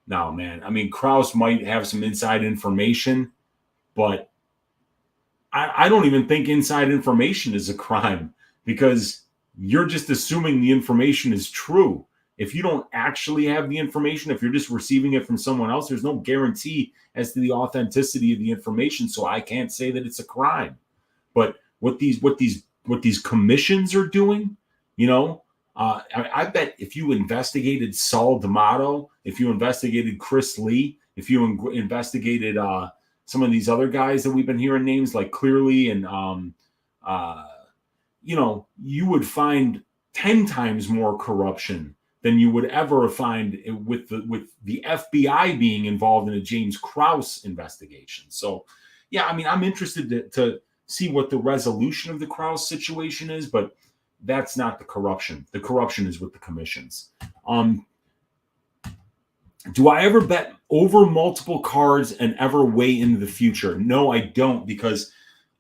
man. I mean, Krause might have some inside information, but I don't even think inside information is a crime because you're just assuming the information is true. If you don't actually have the information, if you're just receiving it from someone else, there's no guarantee as to the authenticity of the information. So I can't say that it's a crime. But what these commissions are doing, I bet if you investigated Saul D'Amato, if you investigated Chris Lee, if you investigated some of these other guys that we've been hearing names like Clearly and you would find 10 times more corruption than you would ever find with the FBI being involved in a James Krause investigation. So, yeah, I mean, I'm interested to see what the resolution of the Krause situation is, but that's not the corruption. The corruption is with the commissions. Do I ever bet over multiple cards and ever weigh into the future? No, I don't, because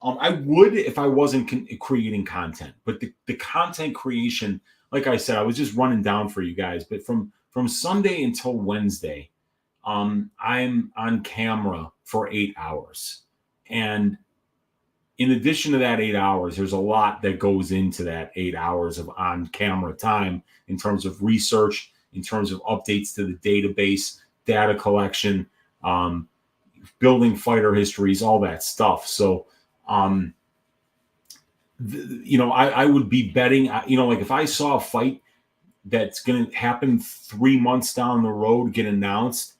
I would if I wasn't creating content. But the content creation, like I said, I was just running down for you guys. But from Sunday until Wednesday, I'm on camera for 8 hours. And in addition to that 8 hours, there's a lot that goes into that 8 hours of on-camera time in terms of research, in terms of updates to the database, data collection, building fighter histories, all that stuff. So, I would be betting, like if I saw a fight that's going to happen 3 months down the road, get announced,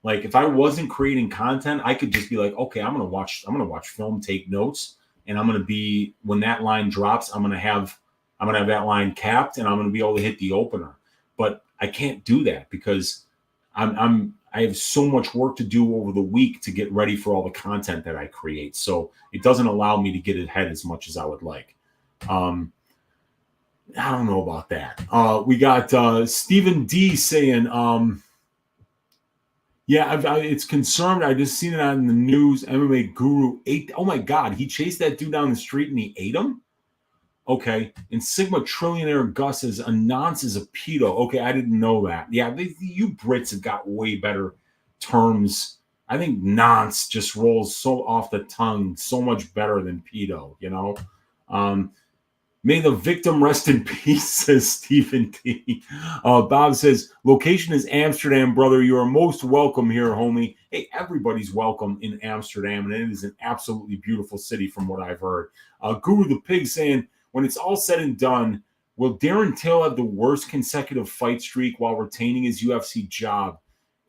like if I wasn't creating content, I could just be like, okay, I'm going to watch film, take notes. And I'm going to be, when that line drops, I'm going to have that line capped and I'm going to be able to hit the opener. But I can't do that because I have so much work to do over the week to get ready for all the content that I create. So it doesn't allow me to get ahead as much as I would like. I don't know about that. We got Stephen D saying, it's confirmed. I just seen it on the news. MMA Guru ate. Oh my God, he chased that dude down the street and he ate him. Okay, and Sigma Trillionaire Gus says a nonce is a pedo. Okay, I didn't know that. Yeah, you Brits have got way better terms. I think nonce just rolls so off the tongue, so much better than pedo. May the victim rest in peace, says Stephen T. Bob says, location is Amsterdam, brother. You are most welcome here, homie. Hey, everybody's welcome in Amsterdam, and it is an absolutely beautiful city from what I've heard. Guru the Pig saying, when it's all said and done, will Darren Till have the worst consecutive fight streak while retaining his UFC job?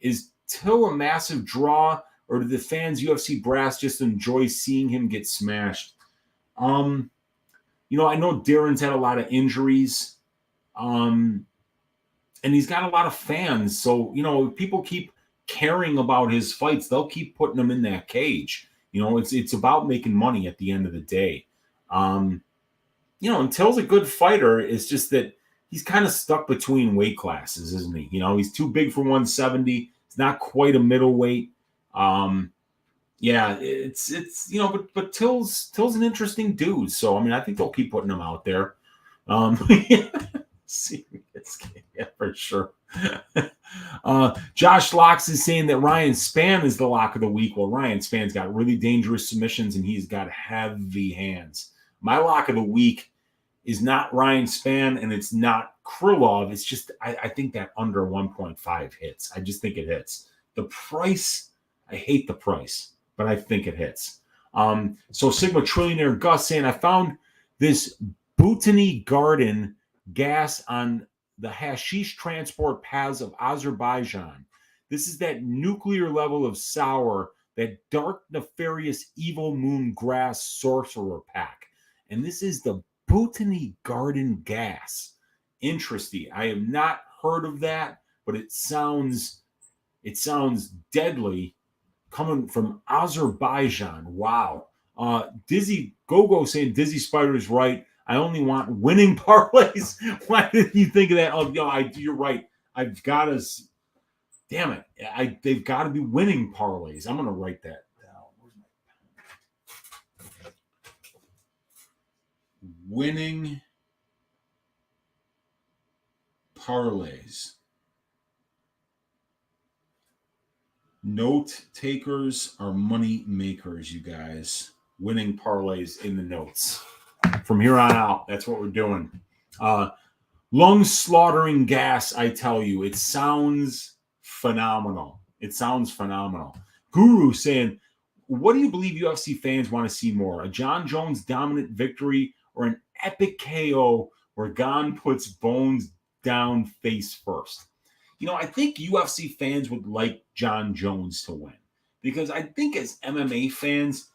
Is Till a massive draw, or do the fans' UFC brass just enjoy seeing him get smashed? I know Darren's had a lot of injuries, and he's got a lot of fans. So, if people keep caring about his fights, they'll keep putting him in that cage. It's about making money at the end of the day. And Till's a good fighter. It's just that he's kind of stuck between weight classes, isn't he? He's too big for 170. He's not quite a middleweight. Yeah, it's but Till's an interesting dude. So I think they'll keep putting him out there. Yeah, for sure. Josh Locks is saying that Ryan Spann is the lock of the week. Well, Ryan Spann's got really dangerous submissions and he's got heavy hands. My lock of the week is not Ryan Spann and it's not Krylov. It's just, I think that under 1.5 hits. I just think it hits. The price, I hate the price, but I think it hits. So Sigma Trillionaire Gus saying, I found this Botany Garden gas on the hashish transport paths of Azerbaijan. This is that nuclear level of sour, that dark, nefarious, evil moon grass sorcerer pack. And this is the Botany Garden gas. Interesting. I have not heard of that, but it sounds deadly coming from Azerbaijan. Wow. Dizzy Gogo saying Dizzy Spider is right. I only want winning parlays. Why did you think of that? Oh, you're right. I've got to. Damn it! They've got to be winning parlays. I'm gonna write that down. Where's my pen? Winning parlays. Note takers are money makers, you guys. Winning parlays in the notes. From here on out, that's what we're doing. Lung slaughtering gas, I tell you. It sounds phenomenal. It sounds phenomenal. Guru saying, what do you believe UFC fans want to see more? A John Jones dominant victory or an epic KO where Gane puts Bones down face first? You know, I think UFC fans would like John Jones to win because I think as MMA fans,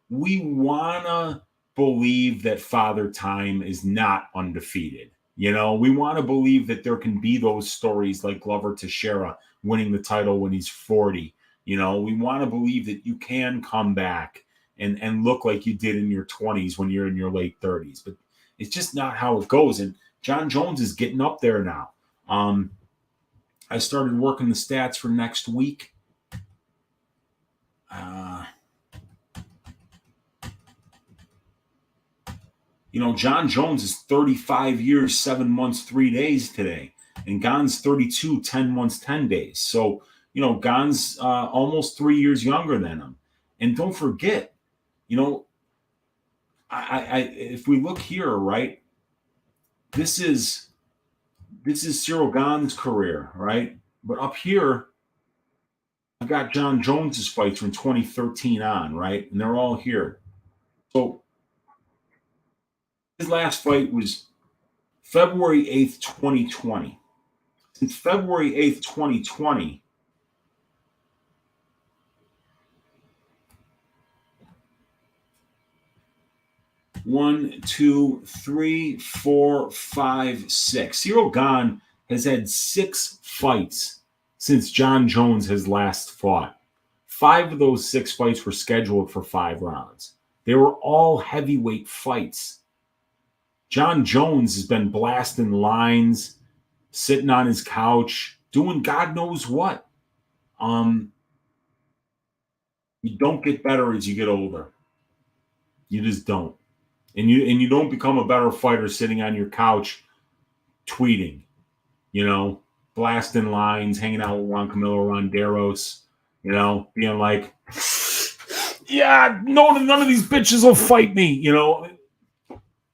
we want to believe that Father Time is not undefeated. You know, we want to believe that there can be those stories like Glover Teixeira winning the title when he's 40. You know, we want to believe that you can come back and look like you did in your 20s when you're in your late 30s. But it's just not how it goes. And John Jones is getting up there now. I started working the stats for next week. You know, John Jones is 35 years, 7 months, 3 days today. And Gane's 32, 10 months, 10 days. So, you know, Gane's almost 3 years younger than him. And don't forget, you know, if we look here, right, this is Ciryl Gane's career, right? But up here, I've got John Jones's fights from 2013 on, right? And they're all here. So his last fight was February 8th, 2020. Since February 8th, 2020, one, two, three, four, five, six. Ciryl Gane has had 6 fights since John Jones has last fought. 5 of those 6 fights were scheduled for 5 rounds. They were all heavyweight fights. John Jones has been blasting lines, sitting on his couch, doing God knows what. You don't get better as you get older. You just don't. And you don't become a better fighter sitting on your couch tweeting, you know, blasting lines, hanging out with Juan Camilo Ronderos, you know, being like, yeah, none of these bitches will fight me, you know.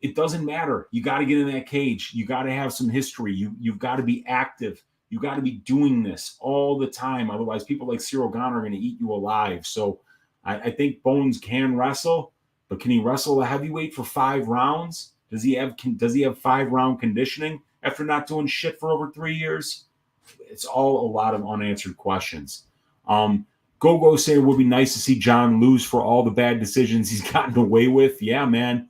It doesn't matter. You got to get in that cage. You got to have some history. You've got to be active. You got to be doing this all the time. Otherwise, people like Ciryl Gane are going to eat you alive. So I think Bones can wrestle, but can he wrestle a heavyweight for 5 rounds? Does he have 5-round conditioning after not doing shit for over 3 years? It's all a lot of unanswered questions. Gogo saying it would be nice to see John lose for all the bad decisions he's gotten away with. Yeah, man.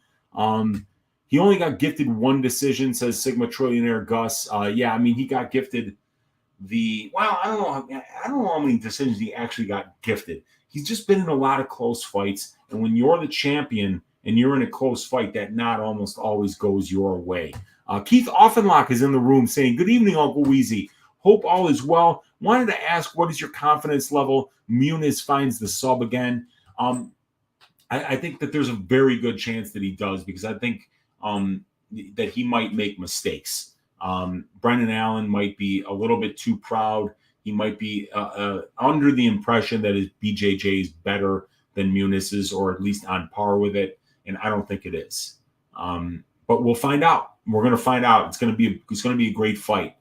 He only got gifted 1 decision, says Sigma Trillionaire Gus. Yeah, I mean, he got gifted I don't know how many decisions he actually got gifted. He's just been in a lot of close fights. And when you're the champion and you're in a close fight, that not almost always goes your way. Keith Offenlock is in the room saying, good evening, Uncle Weezy. Hope all is well. Wanted to ask, what is your confidence level? Muniz finds the sub again. I think that there's a very good chance that he does because I think that he might make mistakes. Brendan Allen might be a little bit too proud. He might be under the impression that his BJJ is better than Muniz's or at least on par with it, and I don't think it is. but we'll find out. We're going to find out. It's going to be a great fight.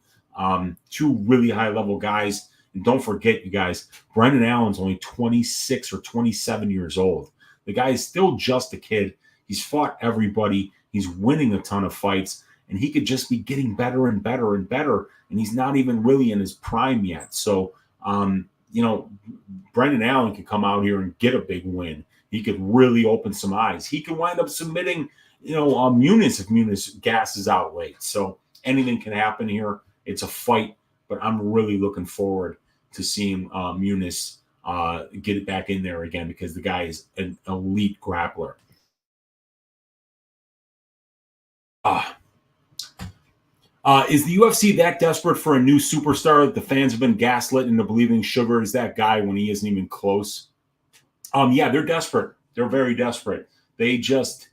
Two really high level guys. And don't forget, you guys, Brendan Allen's only 26 or 27 years old. The guy is still just a kid. He's fought everybody. He's winning a ton of fights, and he could just be getting better and better and better. And he's not even really in his prime yet. So, Brendan Allen could come out here and get a big win. He could really open some eyes. He could wind up submitting, Muniz if Muniz gasses out late. So anything can happen here. It's a fight, but I'm really looking forward to seeing Muniz get it back in there again because the guy is an elite grappler. Is the UFC that desperate for a new superstar that the fans have been gaslit into believing Sugar is that guy when he isn't even close? Yeah, they're desperate. They're very desperate. They just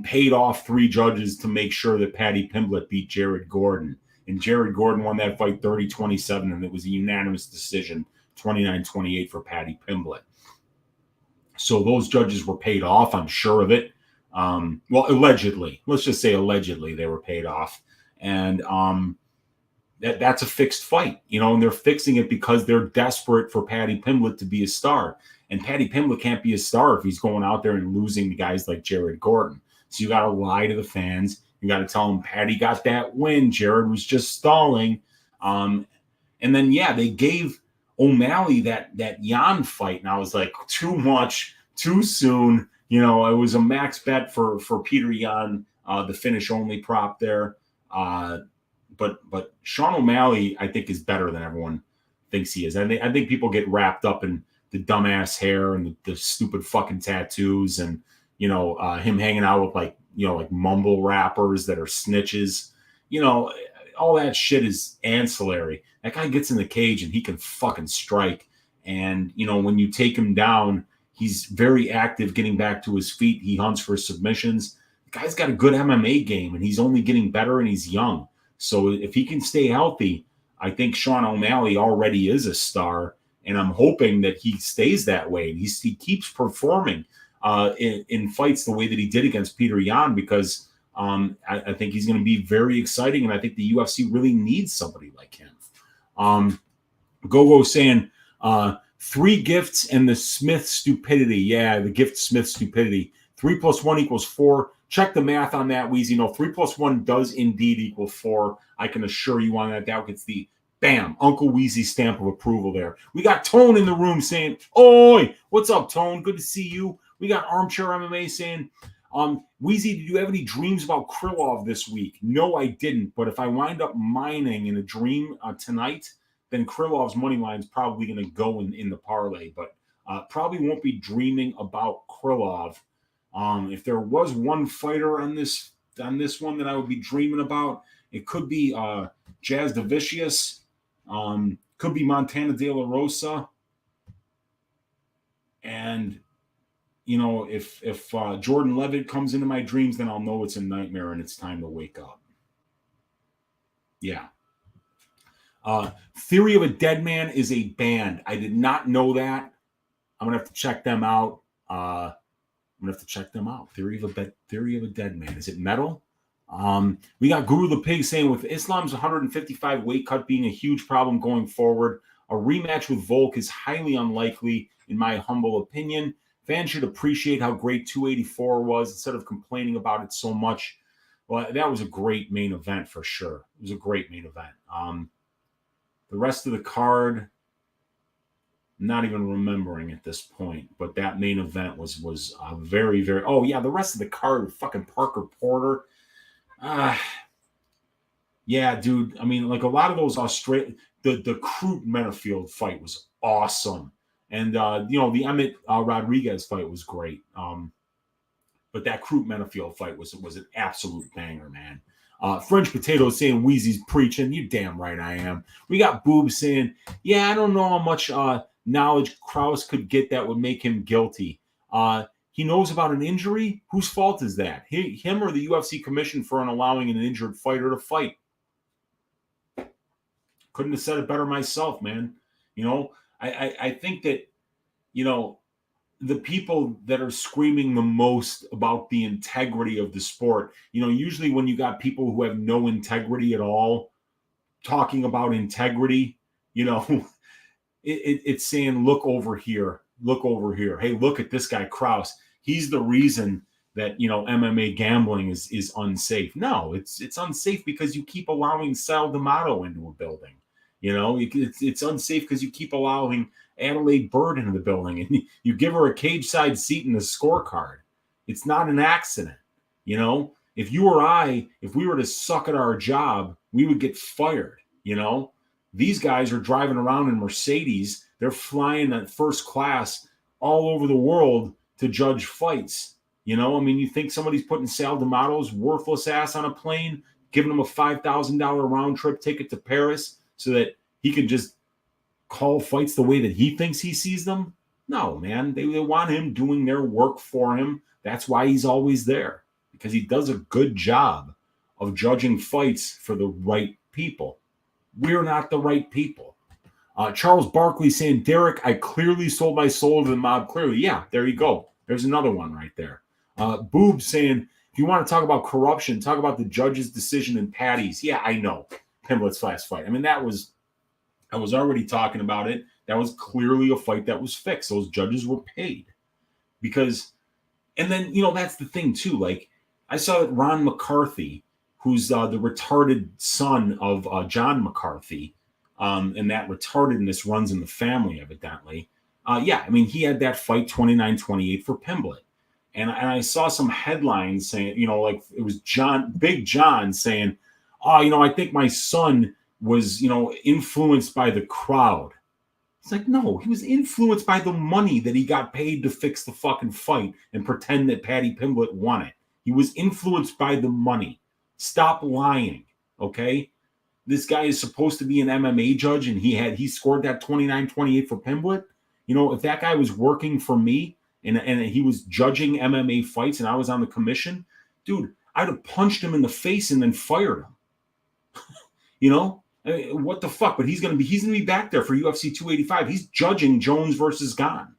paid off 3 judges to make sure that Paddy Pimblett beat Jared Gordon. And Jared Gordon won that fight 30-27, and it was a unanimous decision, 29-28 for Paddy Pimblett. So those judges were paid off, I'm sure of it. Well, allegedly. Let's just say allegedly they were paid off. And that's a fixed fight, and they're fixing it because they're desperate for Paddy Pimblett to be a star. And Paddy Pimblett can't be a star if he's going out there and losing to guys like Jared Gordon. So you got to lie to the fans. You got to tell them Paddy got that win. Jared was just stalling. And then, they gave O'Malley that Jan fight. And I was like, too much, too soon. It was a max bet for Peter Yan, the finish only prop there. But Sean O'Malley, I think, is better than everyone thinks he is. I think people get wrapped up in the dumbass hair and the stupid fucking tattoos and, him hanging out with like mumble rappers that are snitches. All that shit is ancillary. That guy gets in the cage and he can fucking strike. And, when you take him down, he's very active getting back to his feet. He hunts for submissions. The guy's got a good MMA game and he's only getting better and he's young. So if he can stay healthy, I think Sean O'Malley already is a star. And I'm hoping that he stays that way. He keeps performing in fights the way that he did against Peter Yan because I think he's going to be very exciting. And I think the UFC really needs somebody like him. Gogo saying 3 gifts and the Smith stupidity. Yeah, the gift Smith stupidity. 3 + 1 = 4. Check the math on that, Weezy. No, 3 + 1 does indeed equal 4. I can assure you on that. That gets the bam, Uncle Weezy stamp of approval there. We got Tone in the room saying, "Oi, what's up, Tone? Good to see you." We got Armchair MMA saying, "Weezy, did you have any dreams about Krylov this week?" No, I didn't. But if I wind up mining in a dream tonight, then Krylov's money line is probably going to go in the parlay. But probably won't be dreaming about Krylov. If there was one fighter on this one that I would be dreaming about, it could be Jazz Davicius. Could be Montana De La Rosa. And, if Jordan Levitt comes into my dreams, then I'll know it's a nightmare and it's time to wake up. Yeah. Theory of a Dead Man is a band. I did not know that. I'm going to have to check them out. Theory of a Dead Man. Is it metal? We got Guru the Pig saying with Islam's 155 weight cut being a huge problem going forward, a rematch with Volk is highly unlikely, in my humble opinion. Fans should appreciate how great 284 was instead of complaining about it so much. Well, that was a great main event for sure. It was a great main event. The rest of the card, not even remembering at this point, but that main event was very, very. Oh yeah, the rest of the card with fucking Parker Porter. Yeah, dude. I mean, like a lot of those Australian, the Crute Menafield fight was awesome, and the Emmett Rodriguez fight was great. But that Crute Menafield fight was an absolute banger, man. French Potato saying Weezy's preaching. You damn right I am. We got Boob saying, yeah, I don't know how much knowledge Krause could get that would make him guilty. He knows about an injury? Whose fault is that? Him or the UFC commission for allowing an injured fighter to fight? Couldn't have said it better myself, man. I think that, the people that are screaming the most about the integrity of the sport, usually when you got people who have no integrity at all talking about integrity, it's saying, look over here. Hey, look at this guy, Krause. He's the reason that, MMA gambling is unsafe. No, it's unsafe because you keep allowing Sal D'Amato into a building. It's unsafe because you keep allowing Adelaide Bird into the building, and you give her a cage side seat in the scorecard. It's not an accident. If you or I, if we were to suck at our job, we would get fired. These guys are driving around in Mercedes. They're flying at first class all over the world to judge fights. You think somebody's putting Sal D'Amato's worthless ass on a plane, giving him a $5,000 round trip ticket to Paris so that he can just call fights the way that he thinks he sees them? No, man. They want him doing their work for him. That's why he's always there, because he does a good job of judging fights for the right people. We're not the right people. Charles Barkley saying, Derek, I clearly sold my soul to the mob. Clearly. Yeah, there you go. There's another one right there. Boob saying, if you want to talk about corruption, talk about the judge's decision in Patty's. Yeah, I know. Pimblett's last fight. I was already talking about it. That was clearly a fight that was fixed. Those judges were paid. And then, that's the thing too. Like, I saw that Ron McCarthy, who's the retarded son of John McCarthy, and that retardedness runs in the family, evidently. He had that fight 29-28 for Pimblett. And I saw some headlines saying, it was Big John saying, I think my son was, influenced by the crowd. It's like, no, he was influenced by the money that he got paid to fix the fucking fight and pretend that Paddy Pimblett won it. He was influenced by the money. Stop lying, okay? This guy is supposed to be an MMA judge, and he scored that 29-28 for Pimblett. If that guy was working for me and he was judging MMA fights and I was on the commission, dude, I'd have punched him in the face and then fired him. What the fuck? But he's gonna be back there for UFC 285. He's judging Jones versus Gane.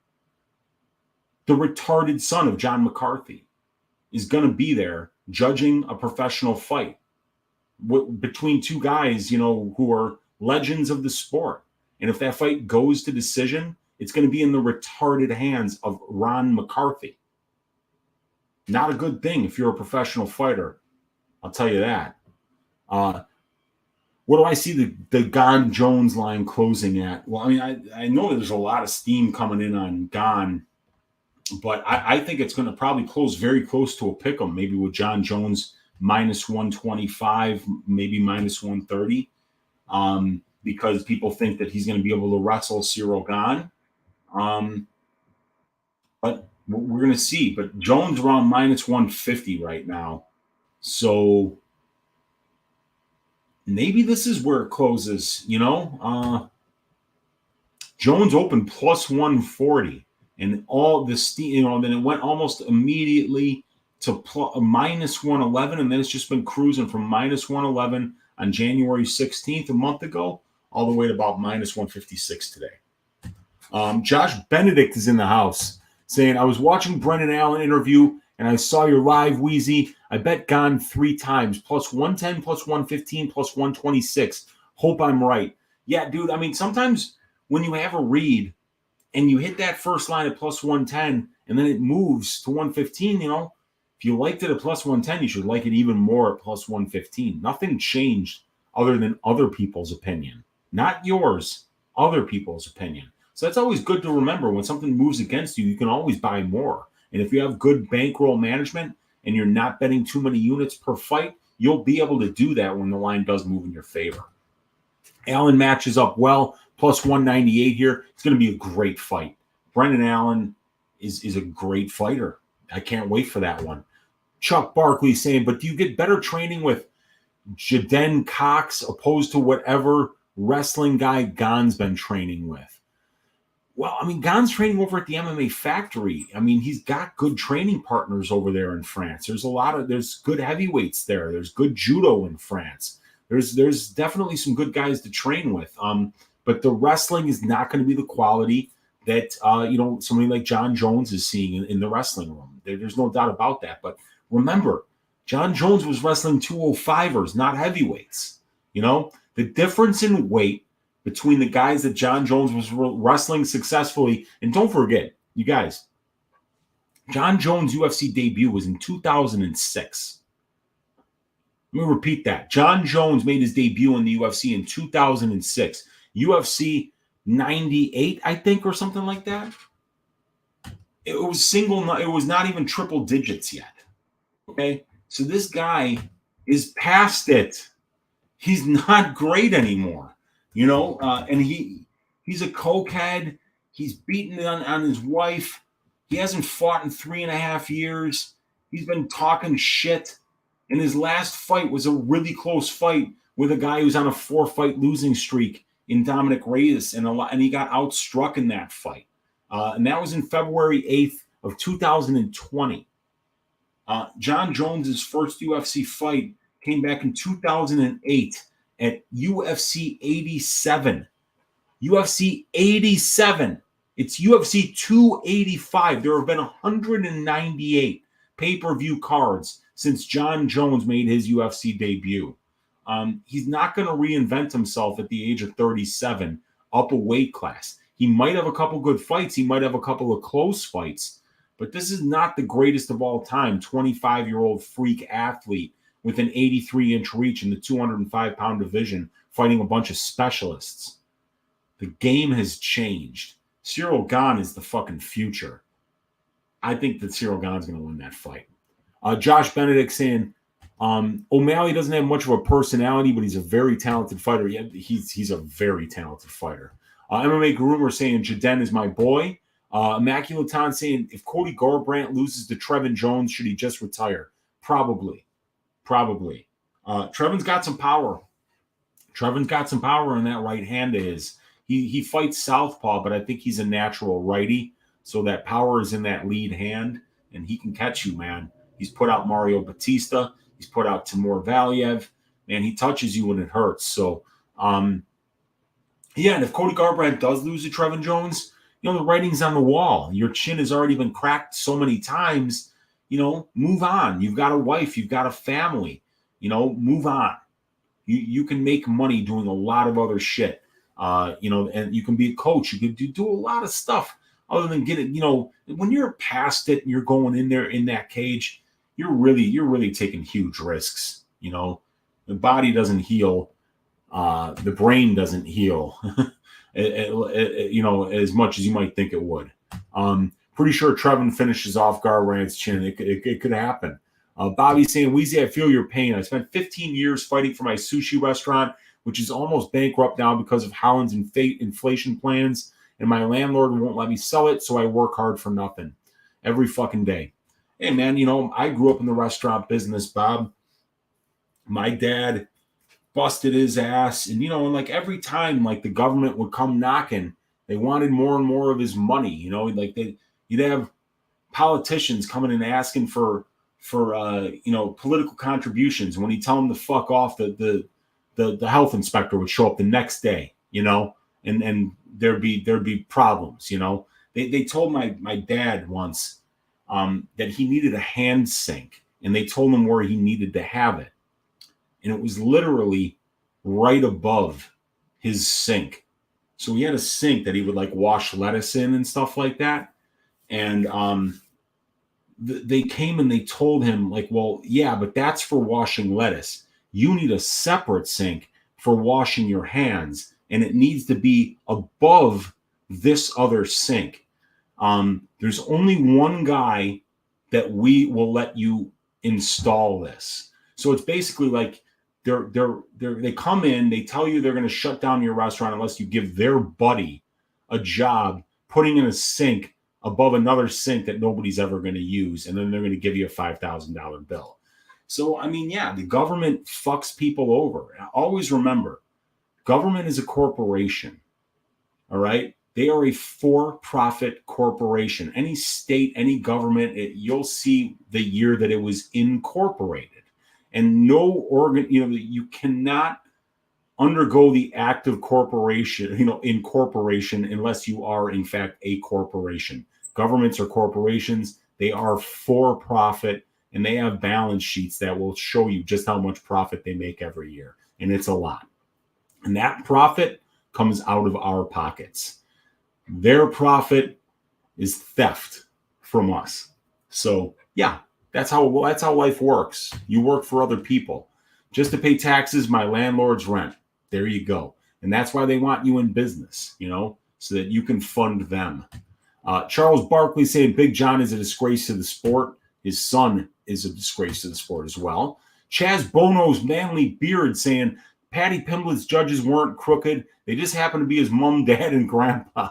The retarded son of John McCarthy is gonna be there judging a professional fight between two guys, who are legends of the sport. And if that fight goes to decision, it's going to be in the retarded hands of Ron McCarthy. Not a good thing if you're a professional fighter. I'll tell you that. What do I see the Gane Jones line closing at? Well, I know there's a lot of steam coming in on Gane, but I think it's going to probably close very close to a pick'em, maybe with John Jones minus 125, maybe minus 130, because people think that he's going to be able to wrestle Ciryl Gane. But we're going to see. But Jones around minus 150 right now. So maybe this is where it closes, Jones opened plus 140, and all the steam, then it went almost immediately to minus 111, and then it's just been cruising from minus 111 on January 16th, a month ago, all the way to about minus 156 today. Josh Benedict is in the house saying, I was watching Brendan Allen interview and I saw your live, Weezy. I bet Gane 3 times, plus 110, plus 115, plus 126. Hope I'm right. Yeah, dude, sometimes when you have a read and you hit that first line at plus 110 and then it moves to 115, if you liked it at plus 110, you should like it even more at plus 115. Nothing changed other than other people's opinion. Not yours, other people's opinion. So that's always good to remember. When something moves against you, you can always buy more. And if you have good bankroll management and you're not betting too many units per fight, you'll be able to do that when the line does move in your favor. Allen matches up well, plus 198 here. It's going to be a great fight. Brendan Allen is a great fighter. I can't wait for that one. Chuck Barkley saying, but do you get better training with Jaden Cox opposed to whatever wrestling guy Gane's been training with? Well, Gane's training over at the MMA Factory. He's got good training partners over there in France. There's good heavyweights there. There's good judo in France. There's definitely some good guys to train with. But the wrestling is not going to be the quality that somebody like John Jones is seeing in the wrestling room. There's no doubt about that. But remember, John Jones was wrestling 205ers, not heavyweights. The difference in weight between the guys that John Jones was wrestling successfully, and don't forget, you guys, John Jones' UFC debut was in 2006. Let me repeat that. John Jones made his debut in the UFC in 2006. UFC 98, I think, or something like that. It was it was not even triple digits yet. Okay? So this guy is past it. He's not great anymore. And he's a cokehead. He's beaten on his wife. He hasn't fought in 3.5 years. He's been talking shit. And his last fight was a really close fight with a guy who's on a 4-fight losing streak in Dominic Reyes, and he got outstruck in that fight. And that was in February 8th of 2020. John Jones's first UFC fight came back in 2008 at UFC 87. UFC 87. It's UFC 285. There have been 198 pay-per-view cards since John Jones made his UFC debut. He's not going to reinvent himself at the age of 37 up a weight class. He might have a couple good fights. He might have a couple of close fights. But this is not the greatest of all time 25-year-old freak athlete with an 83-inch reach in the 205-pound division fighting a bunch of specialists. The game has changed. Ciryl Gane is the fucking future. I think that Ciryl Gane's going to win that fight. Josh Benedict saying, O'Malley doesn't have much of a personality, but he's a very talented fighter. Yeah, he's a very talented fighter. MMA Groomer saying, Jaden is my boy. Immaculatan saying, if Cody Garbrandt loses to Trevin Jones, should he just retire? Probably. Trevin's got some power. Trevin's got some power in that right hand of his. He fights southpaw, but I think he's a natural righty. So that power is in that lead hand, and he can catch you, man. He's put out Mario Batista. He's put out Timur Valiev. Man, he touches you when it hurts. So, and if Cody Garbrandt does lose to Trevin Jones, the writing's on the wall. Your chin has already been cracked so many times. Move on. You've got a wife. You've got a family. Move on. You can make money doing a lot of other shit. And you can be a coach. You can do a lot of stuff other than get it. When you're past it and you're going in there in that cage, you're really taking huge risks. The body doesn't heal. The brain doesn't heal, as much as you might think it would. Pretty sure Trevin finishes off Garbrandt's chin. It could happen. Bobby saying, Weezy, I feel your pain. I spent 15 years fighting for my sushi restaurant, which is almost bankrupt now because of Howland's inflation plans, and my landlord won't let me sell it, so I work hard for nothing every fucking day. Hey, man, I grew up in the restaurant business, Bob. My dad busted his ass, and, and like every time, like the government would come knocking, they wanted more and more of his money, you'd have politicians coming and asking for political contributions. When you tell them to fuck off, the health inspector would show up the next day, and there'd be problems, They told my dad once that he needed a hand sink, and they told him where he needed to have it. And it was literally right above his sink. So he had a sink that he would like wash lettuce in and stuff like that. And they came and they told him like, well, yeah, but that's for washing lettuce. You need a separate sink for washing your hands, and it needs to be above this other sink. There's only one guy that we will let you install this. So it's basically like they come in, they tell you they're going to shut down your restaurant unless you give their buddy a job putting in a sink above another sink that nobody's ever going to use, and then they're going to give you a $5,000 bill. So, the government fucks people over. Always remember, government is a corporation, all right? They are a for-profit corporation. Any state, any government, you'll see the year that it was incorporated. And no organ, you cannot undergo the act of corporation, incorporation, unless you are in fact a corporation. Governments are corporations. They are for profit, and they have balance sheets that will show you just how much profit they make every year. And it's a lot. And that profit comes out of our pockets. Their profit is theft from us. So yeah, that's how life works. You work for other people. Just to pay taxes, my landlord's rent. There you go. And that's why they want you in business, so that you can fund them. Charles Barkley saying Big John is a disgrace to the sport. His son is a disgrace to the sport as well. Chaz Bono's manly beard saying Patty Pimblett's judges weren't crooked. They just happened to be his mom, dad, and grandpa.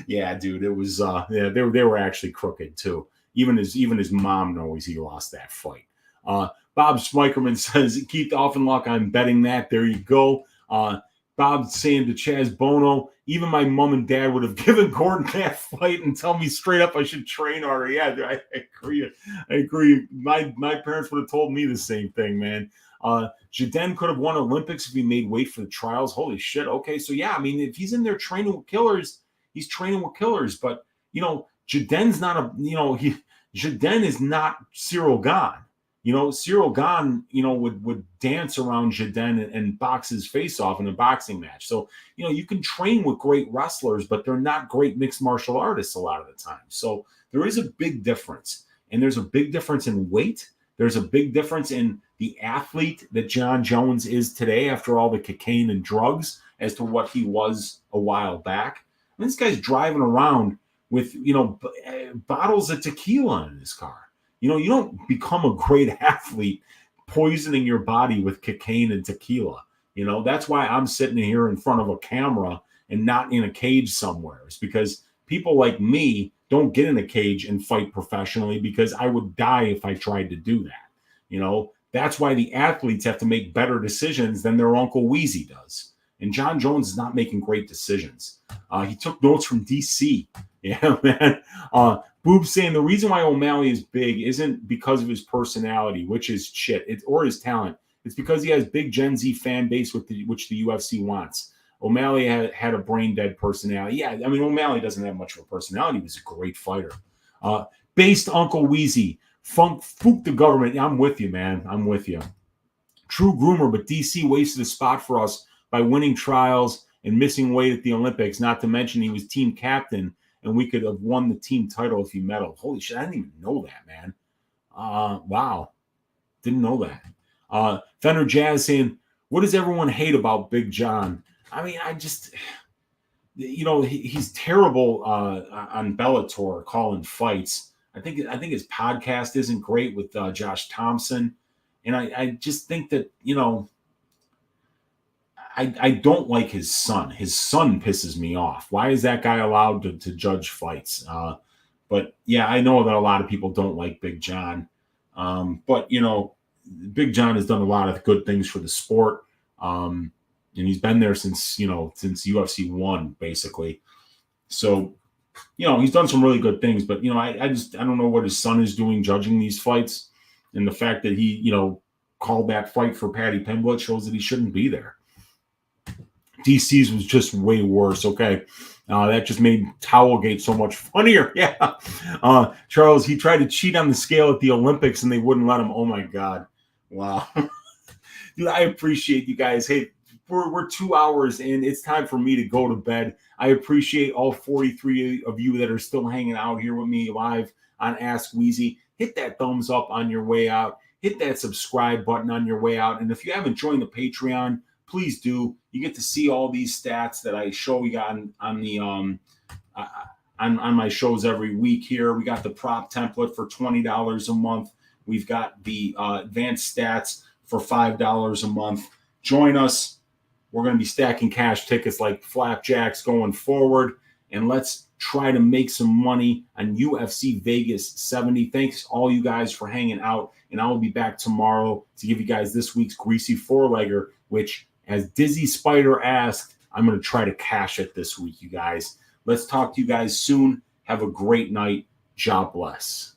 Yeah, dude, it was they were actually crooked too. Even his mom knows he lost that fight. Bob Smikerman says, Keith Offenlock, I'm betting that. There you go. Bob's saying to Chaz Bono, even my mom and dad would have given Gordon that fight and tell me straight up I should train harder. Yeah, I agree. My parents would have told me the same thing, man. Jaden could have won Olympics if he made weight for the trials. Holy shit. Okay, so yeah, I mean, if he's in there training with killers, he's training with killers. But, Jaden's not Jaden is not Ciryl Gane. Ciryl Gane, would dance around Jaden and box his face off in a boxing match. So, you can train with great wrestlers, but they're not great mixed martial artists a lot of the time. So there is a big difference. And there's a big difference in weight. There's a big difference in the athlete that John Jones is today after all the cocaine and drugs as to what he was a while back. And this guy's driving around with, bottles of tequila in his car. You don't become a great athlete poisoning your body with cocaine and tequila. That's why I'm sitting here in front of a camera and not in a cage somewhere. It's because people like me don't get in a cage and fight professionally because I would die if I tried to do that. That's why the athletes have to make better decisions than their Uncle Weezy does. And John Jones is not making great decisions. He took notes from DC. Yeah, man. Boob saying the reason why O'Malley is big isn't because of his personality, which is shit, or his talent. It's because he has big Gen Z fan base which the UFC wants. O'Malley had a brain dead personality. Yeah, I mean, O'Malley doesn't have much of a personality. He was a great fighter. Based Uncle Weezy. Fook the government. I'm with you, man. I'm with you. True groomer, but DC wasted a spot for us by winning trials and missing weight at the Olympics, not to mention he was team captain, and we could have won the team title if he medaled. Holy shit, I didn't even know that, man. Wow. Didn't know that. Fender Jazz saying, what does everyone hate about Big John? I mean, I just, he's terrible on Bellator calling fights. I think his podcast isn't great with Josh Thompson. And I just think that, I don't like his son. His son pisses me off. Why is that guy allowed to judge fights? But yeah, I know that a lot of people don't like Big John. But Big John has done a lot of good things for the sport. And he's been there since UFC 1, basically. So, he's done some really good things, but I don't know what his son is doing judging these fights. And the fact that he, called that fight for Patty Pimblett shows that he shouldn't be there. DC's was just way worse. Okay. That just made Towelgate so much funnier. Yeah. Charles, he tried to cheat on the scale at the Olympics and they wouldn't let him. Oh my God. Wow. Dude, I appreciate you guys. Hey, we're 2 hours in. It's time for me to go to bed. I appreciate all 43 of you that are still hanging out here with me live on Ask Weezy. Hit that thumbs up on your way out. Hit that subscribe button on your way out. And if you haven't joined the Patreon, please do. You get to see all these stats that I show you on my shows every week here. We got the prop template for $20 a month. We've got the advanced stats for $5 a month. Join us. We're going to be stacking cash tickets like flapjacks going forward. And let's try to make some money on UFC Vegas 70. Thanks all you guys for hanging out. And I will be back tomorrow to give you guys this week's Greasy four-legger, which, as Dizzy Spider asked, I'm going to try to cash it this week, you guys. Let's talk to you guys soon. Have a great night. God bless.